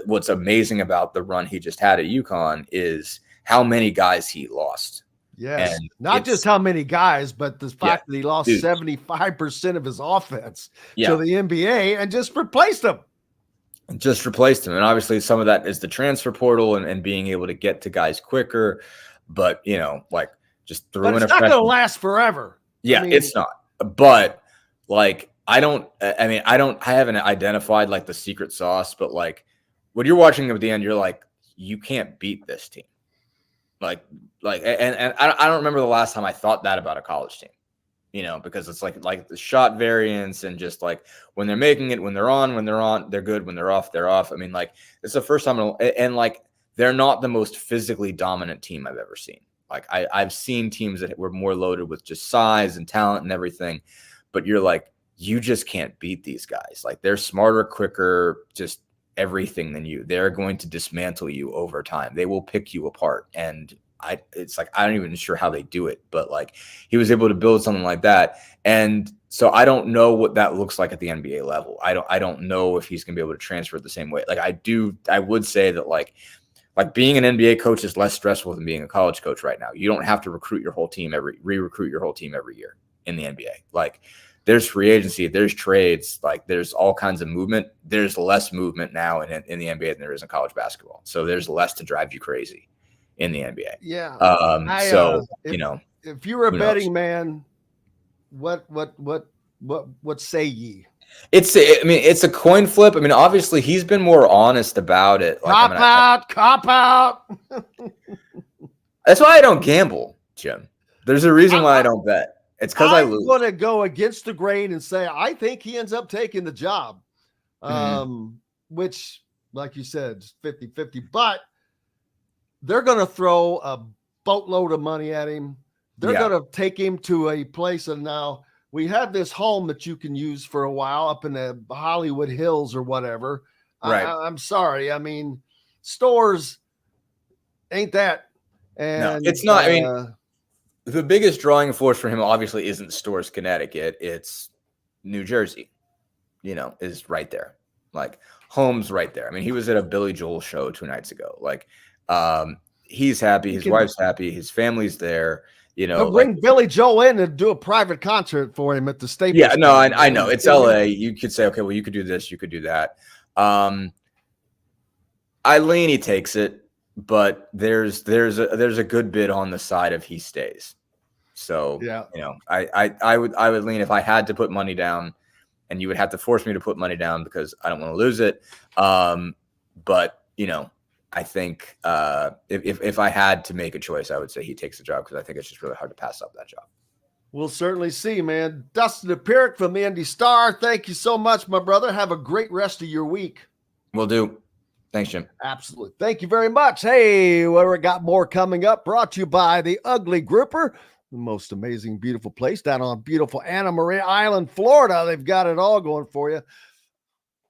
what's amazing about the run he just had at UConn is how many guys he lost. Yes, and not just how many guys, but the fact that he lost 75% of his offense to the NBA and just replaced them. And obviously some of that is the transfer portal and being able to get to guys quicker. But, like, just throwing it's not going to last forever. Yeah, it's not. But like, I haven't identified like the secret sauce, but like, when you're watching at the end, you're like, you can't beat this team. And I don't remember the last time I thought that about a college team, because it's like the shot variance and just like when they're making it, when they're on, they're good. When they're off, they're off. I mean, like, it's the first time, and like, they're not the most physically dominant team I've ever seen. Like, I've seen teams that were more loaded with just size and talent and everything, but you're like, you just can't beat these guys. Like, they're smarter, quicker, just everything than you. They're going to dismantle you over time. They will pick you apart. And it's like, I don't even sure how they do it, but like, he was able to build something like that. And so I don't know what that looks like at the NBA level. I don't know if he's gonna be able to transfer it the same way. Like, I would say that like being an NBA coach is less stressful than being a college coach right now. You don't have to re-recruit your whole team every year in the NBA. Like, there's free agency, there's trades, like, there's all kinds of movement. There's less movement now in the NBA than there is in college basketball. So there's less to drive you crazy in the NBA. Yeah. If you were a betting man, what say ye? It's a coin flip. I mean, obviously he's been more honest about it. Like, cop out. That's why I don't gamble, Jim. There's a reason why I don't bet. It's because I lose. I'm going to go against the grain and say I think he ends up taking the job, which, like you said, is 50-50. But they're going to throw a boatload of money at him. They're going to take him to a place. And now we have this home that you can use for a while up in the Hollywood Hills or whatever. Right. I'm sorry. I mean, stores ain't that. And no, it's not. I mean, the biggest drawing force for him obviously isn't Storrs, Connecticut. It's New Jersey, is right there. Like, home's right there. I mean, he was at a Billy Joel show 2 nights ago. Like, he's happy. His wife's happy. His family's there. Bring Billy Joel in and do a private concert for him at the Staples. Yeah, no, I know. It's LA. You could say, okay, well, you could do this. You could do that. Eileen, he takes it. But there's a good bit on the side of he stays. So yeah, I would lean if I had to put money down, and you would have to force me to put money down because I don't want to lose it. But I think if I had to make a choice, I would say he takes the job because I think it's just really hard to pass up that job. We'll certainly see, man. Dustin Dopirak from the Indy Star. Thank you so much, my brother. Have a great rest of your week. Will do. Thanks, Jim. Absolutely. Thank you very much. Hey, we got more coming up. Brought to you by the Ugly Grouper, the most amazing, beautiful place down on beautiful Anna Maria Island, Florida. They've got it all going for you.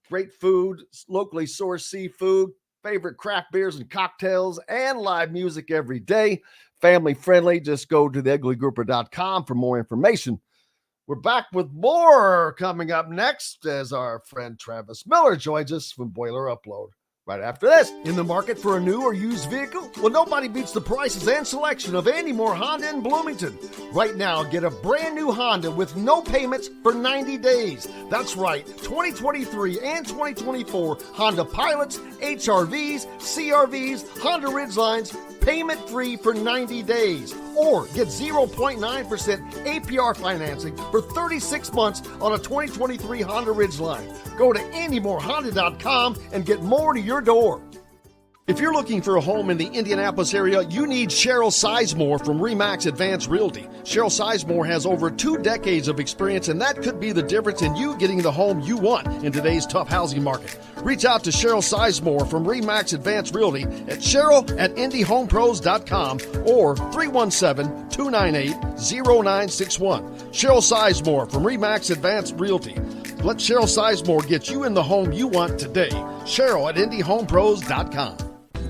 Great food, locally sourced seafood, favorite craft beers and cocktails, and live music every day. Family friendly. Just go to theuglygrouper.com for more information. We're back with more coming up next as our friend Travis Miller joins us from Boiler Upload. Right after this. In the market for a new or used vehicle? Well, nobody beats the prices and selection of Andy Moore Honda in Bloomington. Right now, get a brand new Honda with no payments for 90 days. That's right, 2023 and 2024 Honda Pilots, HRVs, CRVs, Honda Ridgelines, payment-free for 90 days. Or get 0.9% APR financing for 36 months on a 2023 Honda Ridgeline. Go to AndyMooreHonda.com and get more to your door. If you're looking for a home in the Indianapolis area, you need Cheryl Sizemore from RE/MAX Advanced Realty. Cheryl Sizemore has over 2 decades of experience, and that could be the difference in you getting the home you want in today's tough housing market. Reach out to Cheryl Sizemore from RE/MAX Advanced Realty at Cheryl@IndyHomePros.com or 317-298-0961. Cheryl Sizemore from RE/MAX Advanced Realty. Let Cheryl Sizemore get you in the home you want today. Cheryl@IndyHomePros.com.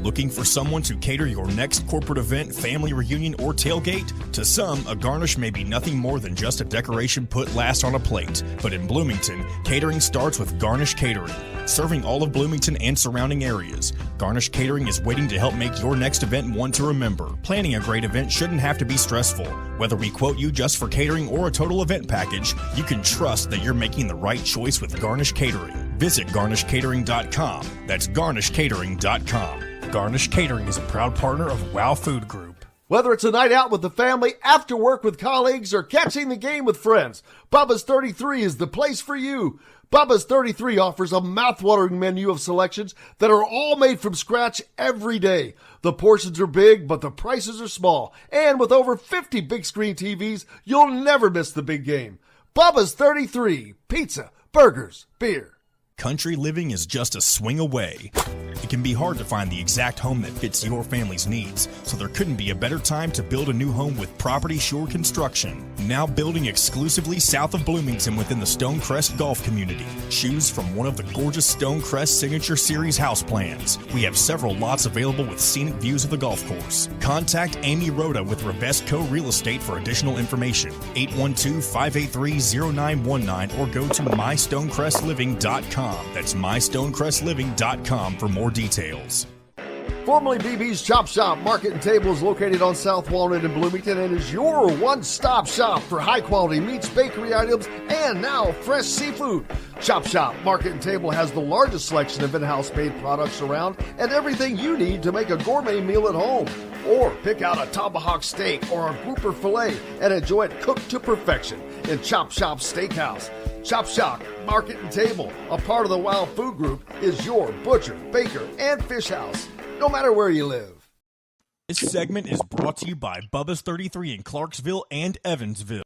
Looking for someone to cater your next corporate event, family reunion, or tailgate? To some, a garnish may be nothing more than just a decoration put last on a plate. But in Bloomington, catering starts with Garnish Catering. Serving all of Bloomington and surrounding areas, Garnish Catering is waiting to help make your next event one to remember. Planning a great event shouldn't have to be stressful. Whether we quote you just for catering or a total event package, you can trust that you're making the right choice with Garnish Catering. Visit garnishcatering.com. That's garnishcatering.com. Garnish Catering is a proud partner of WOW Food Group. Whether it's a night out with the family, after work with colleagues, or catching the game with friends, Bubba's 33 is the place for you. Bubba's 33 offers a mouthwatering menu of selections that are all made from scratch every day. The portions are big, but the prices are small. And with over 50 big screen TVs, you'll never miss the big game. Bubba's 33. Pizza, burgers, beer. Country living is just a swing away. It can be hard to find the exact home that fits your family's needs, so there couldn't be a better time to build a new home with Property Shore Construction. Now building exclusively south of Bloomington within the Stonecrest Golf Community. Choose from one of the gorgeous Stonecrest Signature Series house plans. We have several lots available with scenic views of the golf course. Contact Amy Rhoda with Revesco Real Estate for additional information. 812-583-0919 or go to mystonecrestliving.com. That's mystonecrestliving.com for more details. Formerly BB's Chop Shop Market and Table is located on South Walnut in Bloomington and is your one-stop shop for high-quality meats, bakery items, and now fresh seafood. Chop Shop Market and Table has the largest selection of in-house made products around and everything you need to make a gourmet meal at home. Or pick out a tomahawk steak or a grouper filet and enjoy it cooked to perfection in Chop Shop Steakhouse. Chop Shop Market and Table, a part of the WOW Food Group, is your butcher, baker, and fish house, no matter where you live. This segment is brought to you by Bubba's 33 in Clarksville and Evansville.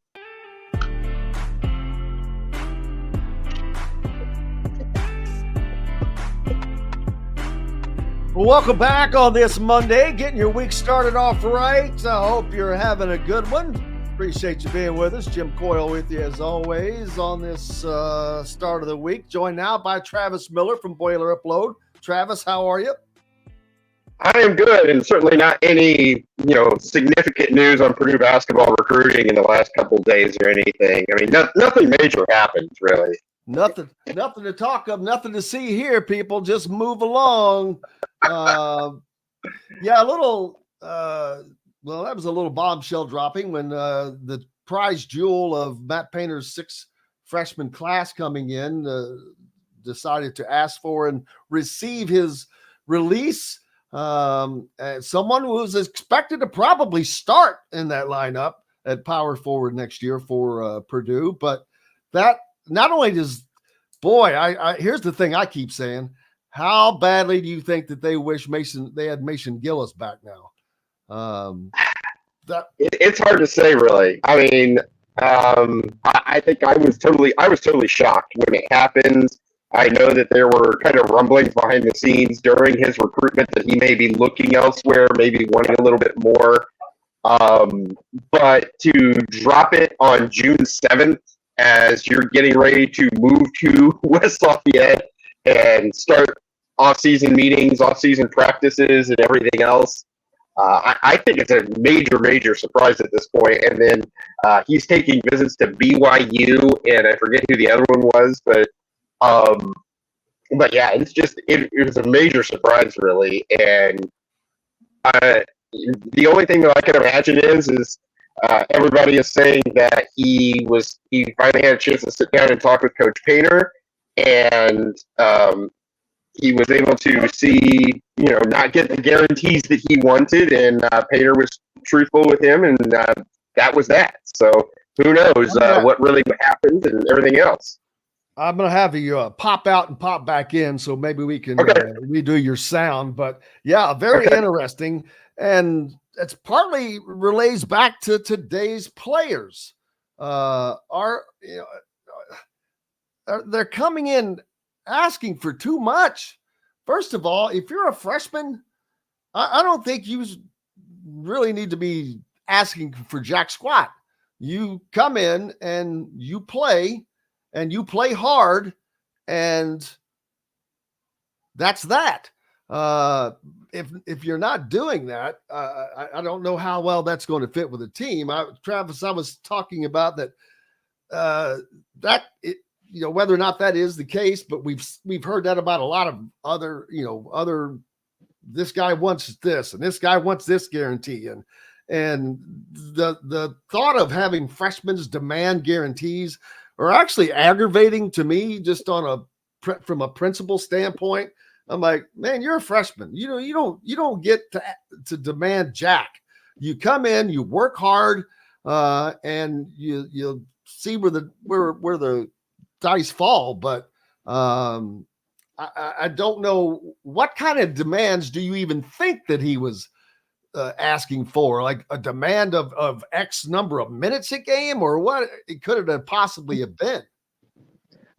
Welcome back on this Monday, getting your week started off right. I hope you're having a good one. Appreciate you being with us. Jim Coyle with you as always on this start of the week. Joined now by Travis Miller from Boiler Upload. Travis, how are you? I am good, and certainly not any, significant news on Purdue basketball recruiting in the last couple of days or anything. I mean, nothing major happens, really. Nothing to talk of, nothing to see here, people. Just move along. A little, that was a little bombshell dropping when the prize jewel of Matt Painter's 6 freshman class coming in decided to ask for and receive his release. Someone who was expected to probably start in that lineup at power forward next year for Purdue, but that not only does, here's the thing I keep saying: how badly do you think that they wish they had Mason Gillis back now? It's hard to say, really. I mean, I think I was totally shocked when it happened. I know that there were kind of rumblings behind the scenes during his recruitment that he may be looking elsewhere, maybe wanting a little bit more. But to drop it on June 7th as you're getting ready to move to West Lafayette and start off-season meetings, off-season practices, and everything else, I think it's a major surprise at this point. And then he's taking visits to BYU, and I forget who the other one was, but yeah, it's just it was a major surprise, really. And the only thing that I can imagine is everybody is saying that he finally had a chance to sit down and talk with Coach Painter, and he was able to see, not get the guarantees that he wanted, and Painter was truthful with him, and that was that. So who knows what really happened and everything else. I'm going to have you pop out and pop back in, so maybe we can redo your sound. But yeah, very interesting. And it's partly relays back to today's players. They're coming in asking for too much. First of all, if you're a freshman, I don't think you really need to be asking for jack squat. You come in and you play hard, and that's that. If you're not doing that, I don't know how well that's going to fit with the team. Travis, I was talking about that. Whether or not that is the case, but we've heard that about a lot of other. This guy wants this, and this guy wants this guarantee, and the thought of having freshmen demand guarantees are actually aggravating to me, just from a principal standpoint. I'm like, man, you're a freshman. You don't get to demand jack. You come in, you work hard, and you see where the dice fall. But I don't know what kind of demands do you even think that he was asking for, like a demand of X number of minutes a game, or what it could have possibly have been.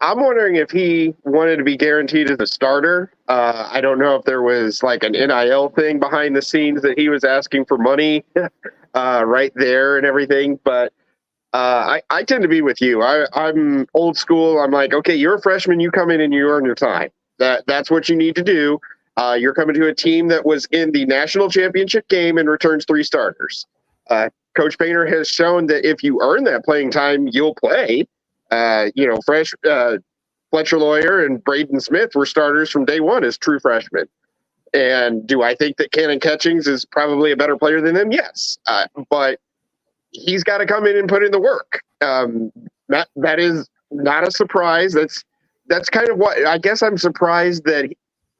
I'm wondering if he wanted to be guaranteed as a starter. I don't know if there was like an NIL thing behind the scenes that he was asking for money right there and everything. But I tend to be with you. I'm old school. I'm like, okay, you're a freshman. You come in and you earn your time. That's what you need to do. You're coming to a team that was in the national championship game and returns 3 starters. Coach Painter has shown that if you earn that playing time, you'll play. Fletcher Lawyer and Braden Smith were starters from day one as true freshmen. And do I think that Cannon Catchings is probably a better player than them? Yes. But he's got to come in and put in the work. That is not a surprise. That's kind of what I guess I'm surprised that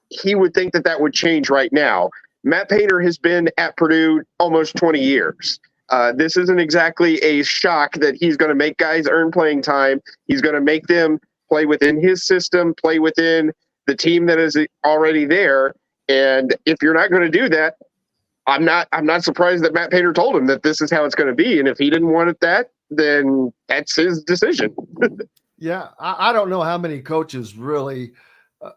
he would think that would change right now. Matt Painter has been at Purdue almost 20 years. This isn't exactly a shock that he's going to make guys earn playing time. He's going to make them play within his system, play within the team that is already there. And if you're not going to do that, I'm not surprised that Matt Painter told him that this is how it's going to be. And if he didn't want it then that's his decision. Yeah, I don't know how many coaches really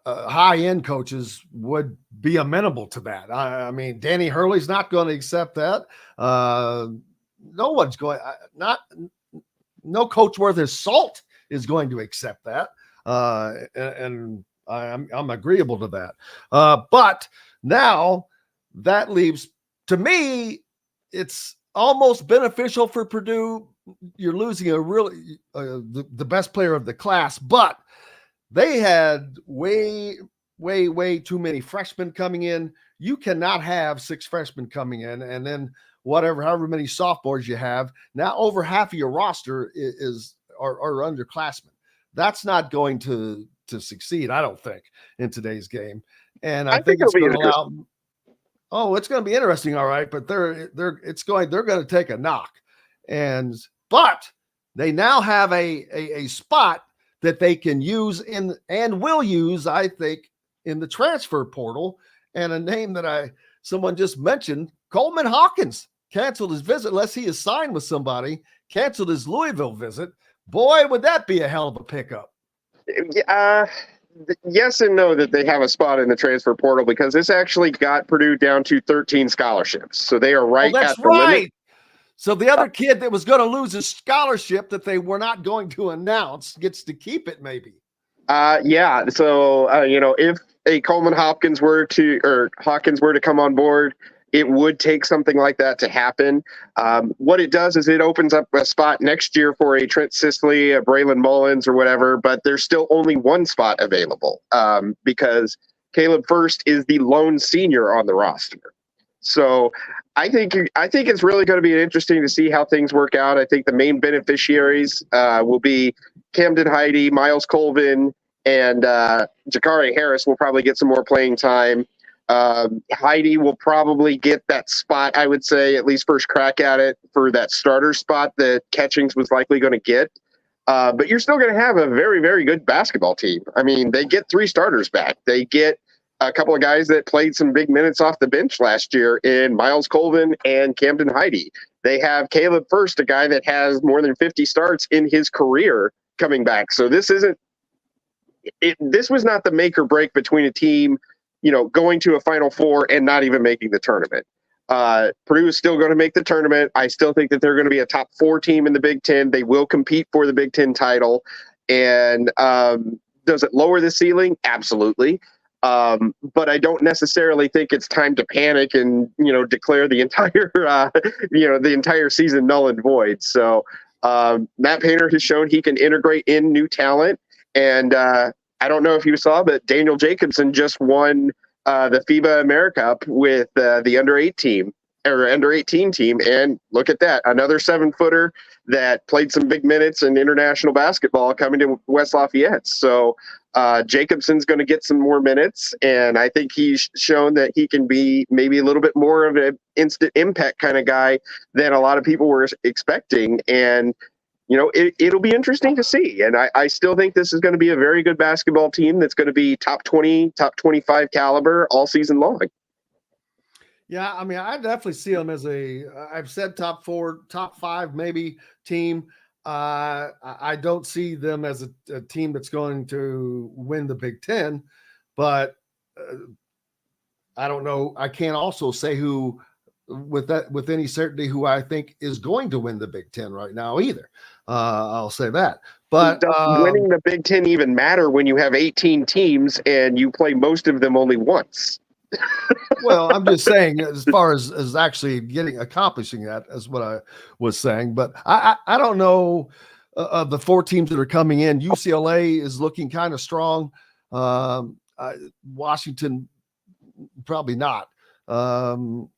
high-end coaches would be amenable to that. I mean, Danny Hurley's not going to accept that. No one's going. No coach worth his salt is going to accept that. And I'm agreeable to that. But now that leaves, to me, it's almost beneficial for Purdue. You're losing a really the best player of the class, but they had way too many freshmen coming in. You cannot have 6 freshmen coming in and then however many sophomores you have. Now over half of your roster are underclassmen. That's not going to succeed, I don't think, in today's game. And I think it's going to allow. Oh, it's going to be interesting, all right. But they're going to take a knock, but they now have a spot that they can use and will use, I think, in the transfer portal. And a name that someone just mentioned, Coleman Hawkins, canceled his visit unless he is signed with somebody. Canceled his Louisville visit. Boy, would that be a hell of a pickup. Yes and no that they have a spot in the transfer portal, because this actually got Purdue down to 13 scholarships. So they are right at the limit. So the other kid that was going to lose his scholarship that they were not going to announce gets to keep it, maybe. Yeah. So, if a Coleman Hawkins were to come on board, it would take something like that to happen. What it does is it opens up a spot next year for a Trent Sisley, a Braylon Mullins, or whatever, but there's still only one spot available because Caleb First is the lone senior on the roster. So I think it's really going to be interesting to see how things work out. I think the main beneficiaries will be Camden Heide, Miles Colvin, and Jakari Harris will probably get some more playing time. Heidi will probably get that spot, I would say, at least first crack at it for that starter spot that Catchings was likely going to get. But you're still going to have a very, very good basketball team. I mean, they get 3 starters back. They get a couple of guys that played some big minutes off the bench last year in Miles Colvin and Camden Heide. They have Caleb First, a guy that has more than 50 starts in his career, coming back. So this was not the make or break between a team, going to a Final Four and not even making the tournament. Purdue is still going to make the tournament. I still think that they're going to be a top 4 team in the Big Ten. They will compete for the Big Ten title. And does it lower the ceiling? Absolutely. But I don't necessarily think it's time to panic and, declare the entire, the entire season null and void. So Matt Painter has shown he can integrate in new talent. And I don't know if you saw, but Daniel Jacobson just won the FIBA AmeriCup with the under 18 team. And look at that, another 7-footer that played some big minutes in international basketball coming to West Lafayette. So Jacobson's going to get some more minutes, and I think he's shown that he can be maybe a little bit more of an instant impact kind of guy than a lot of people were expecting. And it'll be interesting to see. And I still think this is going to be a very good basketball team that's going to be top 20, top 25 caliber all season long. Yeah, I mean, I definitely see them as I've said top 4, top 5 maybe team. I don't see them as a team that's going to win the Big Ten, but I don't know. I can't also say who with any certainty who I think is going to win the Big Ten right now either. I'll say that. But does winning the Big Ten even matter when you have 18 teams and you play most of them only once? Well, I'm just saying, as far as actually accomplishing that is what I was saying. But I don't know of the 4 teams that are coming in. UCLA is looking kind of strong. Washington, probably not.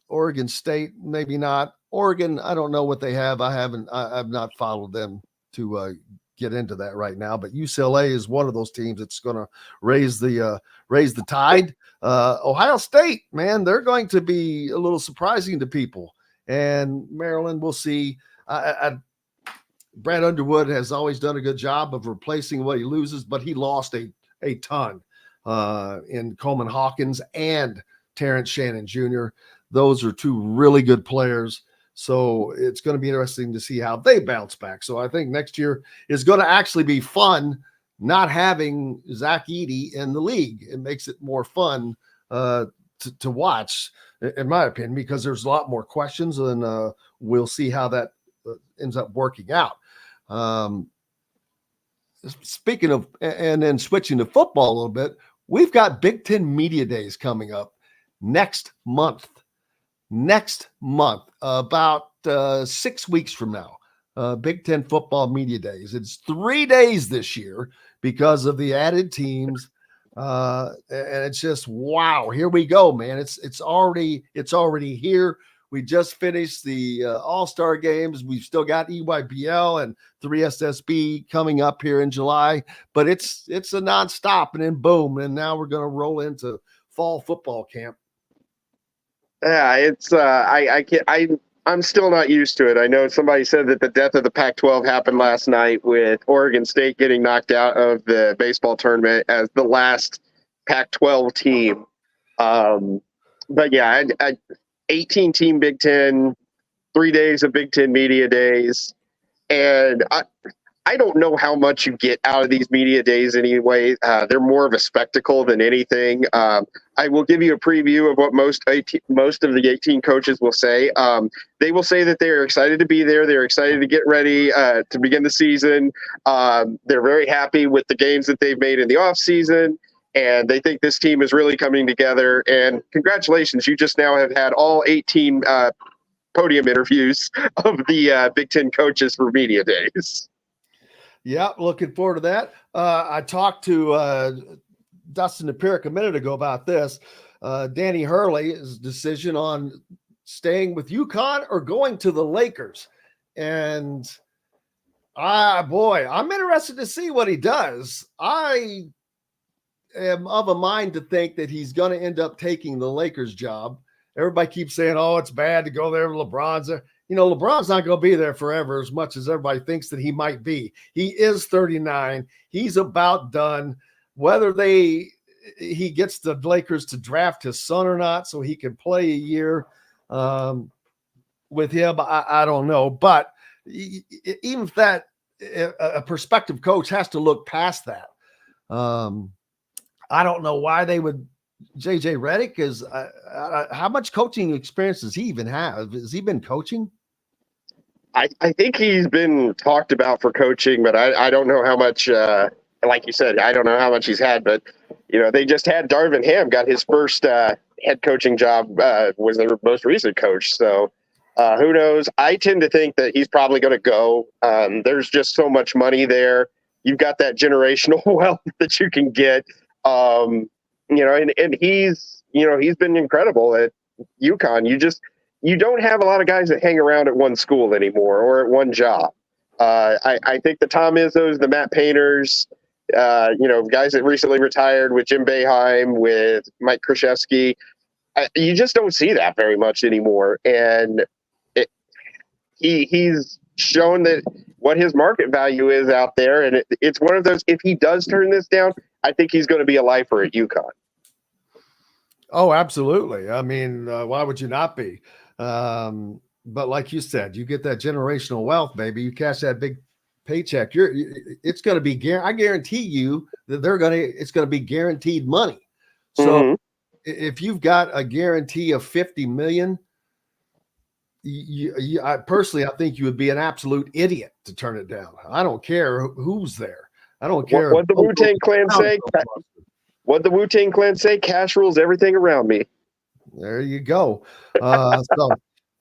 Oregon State, maybe not. Oregon, I don't know what they have. I've not followed them to get into that right now. But UCLA is one of those teams that's going to raise the tide. Ohio State, man, they're going to be a little surprising to people. And Maryland, we'll see. Brad Underwood has always done a good job of replacing what he loses, but he lost a ton in Coleman Hawkins and Terrence Shannon Jr. Those are 2 really good players. So it's going to be interesting to see how they bounce back. So I think next year is going to actually be fun not having Zach Edey in the league. It makes it more fun to watch, in my opinion, because there's a lot more questions, and we'll see how that ends up working out. Speaking of, and then switching to football a little bit, we've got Big Ten Media Days coming up next month. next month, about 6 weeks from now. Big Ten football media days. It's 3 days this year because of the added teams. And it's just, wow, here we go, man. It's already here. We just finished the All-Star games. We've still got EYBL and 3SSB coming up here in July, but it's a nonstop, and then boom, and now we're going to roll into fall football camp. Yeah, it's I'm still not used to it. I know somebody said that the death of the Pac-12 happened last night with Oregon State getting knocked out of the baseball tournament as the last Pac-12 team. But yeah, 18-team Big Ten, 3 days of Big Ten media days. And I don't know how much you get out of these media days anyway. They're more of a spectacle than anything. I will give you a preview of what most of the 18 coaches will say. They will say that they're excited to be there. They're excited to get ready to begin the season. They're very happy with the games that they've made in the offseason. And they think this team is really coming together. And congratulations, you just now have had all 18 podium interviews of the Big Ten coaches for media days. Yeah, looking forward to that. I talked to Dustin Dopirak a minute ago about this. Danny Hurley's decision on staying with UConn or going to the Lakers. And, I'm interested to see what he does. I am of a mind to think that he's going to end up taking the Lakers job. Everybody keeps saying, oh, it's bad to go there. LeBron's there. LeBron's not going to be there forever as much as everybody thinks that he might be. He is 39. He's about done. Whether he gets the Lakers to draft his son or not so he can play a year with him, I don't know. But even if that, a prospective coach has to look past that. I don't know why they would. JJ Redick is how much coaching experience does he even have? Has he been coaching? I think he's been talked about for coaching, but I don't know how much, like you said, I don't know how much he's had, but they just had Darvin Ham got his first head coaching job, was their most recent coach. So who knows? I tend to think that he's probably going to go. There's just so much money there. You've got that generational wealth that you can get. And he's been incredible at UConn. You don't have a lot of guys that hang around at one school anymore or at one job. I think the Tom Izzos, the Matt Painters, guys that recently retired with Jim Boeheim, with Mike Krzyzewski, you just don't see that very much anymore. And he's shown that what his market value is out there. And it's one of those, if he does turn this down, I think he's going to be a lifer at UConn. Oh, absolutely. I mean, why would you not be? But like you said, you get that generational wealth, baby. You cash that big paycheck. It's going to be, I guarantee you that it's going to be guaranteed money. So if you've got a guarantee of $50 million, I think you would be an absolute idiot to turn it down. I don't care who's there. I don't care. What the Wu-Tang Clan say? What the Wu-Tang Clan say? Cash rules everything around me. There you go. How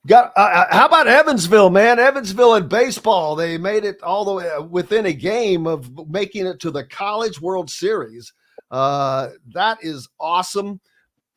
about Evansville, man? Evansville in baseball, they made it all the way within a game of making it to the College World Series. That is awesome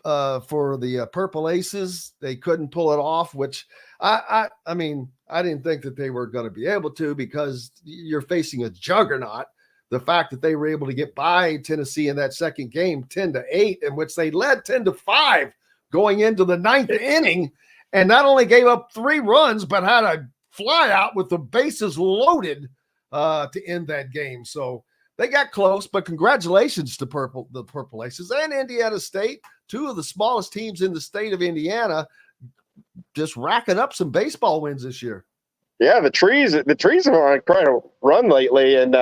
for the Purple Aces. They couldn't pull it off, which I mean, I didn't think that they were going to be able to, because you're facing a juggernaut. The fact that they were able to get by Tennessee in that second game, 10-8, in which they led 10-5 going into the ninth inning, and not only gave up 3 runs, but had a fly out with the bases loaded to end that game. So they got close, but congratulations to the Purple Aces and Indiana State, 2 of the smallest teams in the state of Indiana, just racking up some baseball wins this year. Yeah, the trees are on quite a run lately, and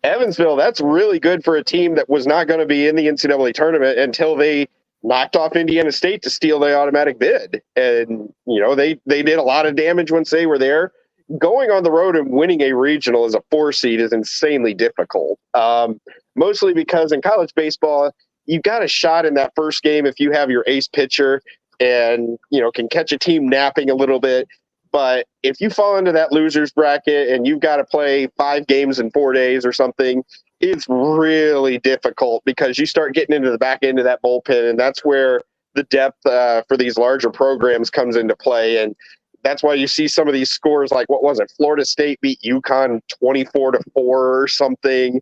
Evansville, that's really good for a team that was not going to be in the NCAA tournament until they knocked off Indiana State to steal the automatic bid. And, they did a lot of damage once they were there. Going on the road and winning a regional as a 4 seed is insanely difficult, mostly because in college baseball, you've got a shot in that first game if you have your ace pitcher. and, can catch a team napping a little bit. But if you fall into that loser's bracket and you've got to play 5 games in 4 days or something, it's really difficult because you start getting into the back end of that bullpen, and that's where the depth for these larger programs comes into play. And that's why you see some of these scores like, what was it? Florida State beat UConn 24-4 or something.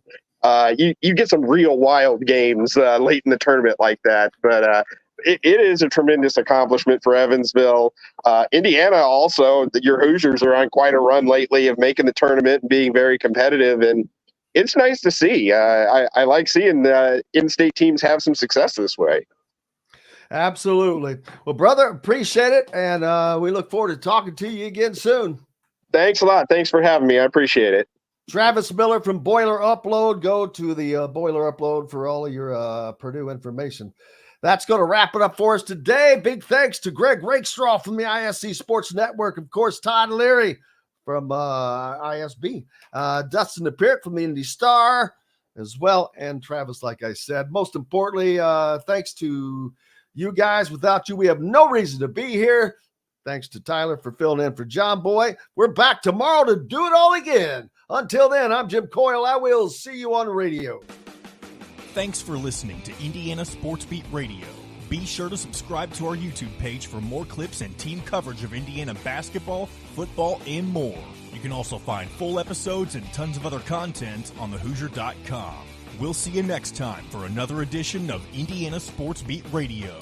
You get some real wild games late in the tournament like that. But it is a tremendous accomplishment for Evansville. Indiana also, your Hoosiers are on quite a run lately of making the tournament and being very competitive. And it's nice to see. I like seeing in-state teams have some success this way. Absolutely. Well, brother, appreciate it. And we look forward to talking to you again soon. Thanks a lot. Thanks for having me. I appreciate it. Travis Miller from Boiler Upload. Go to the Boiler Upload for all of your Purdue information. That's going to wrap it up for us today. Big thanks to Greg Rakestraw from the ISC Sports Network. Of course, Todd Leary from ISB. Dustin Dopirak from the Indy Star as well. And Travis, like I said. Most importantly, thanks to you guys. Without you, we have no reason to be here. Thanks to Tyler for filling in for John Boy. We're back tomorrow to do it all again. Until then, I'm Jim Coyle. I will see you on the radio. Thanks for listening to Indiana Sports Beat Radio. Be sure to subscribe to our YouTube page for more clips and team coverage of Indiana basketball, football, and more. You can also find full episodes and tons of other content on thehoosier.com. We'll see you next time for another edition of Indiana Sports Beat Radio.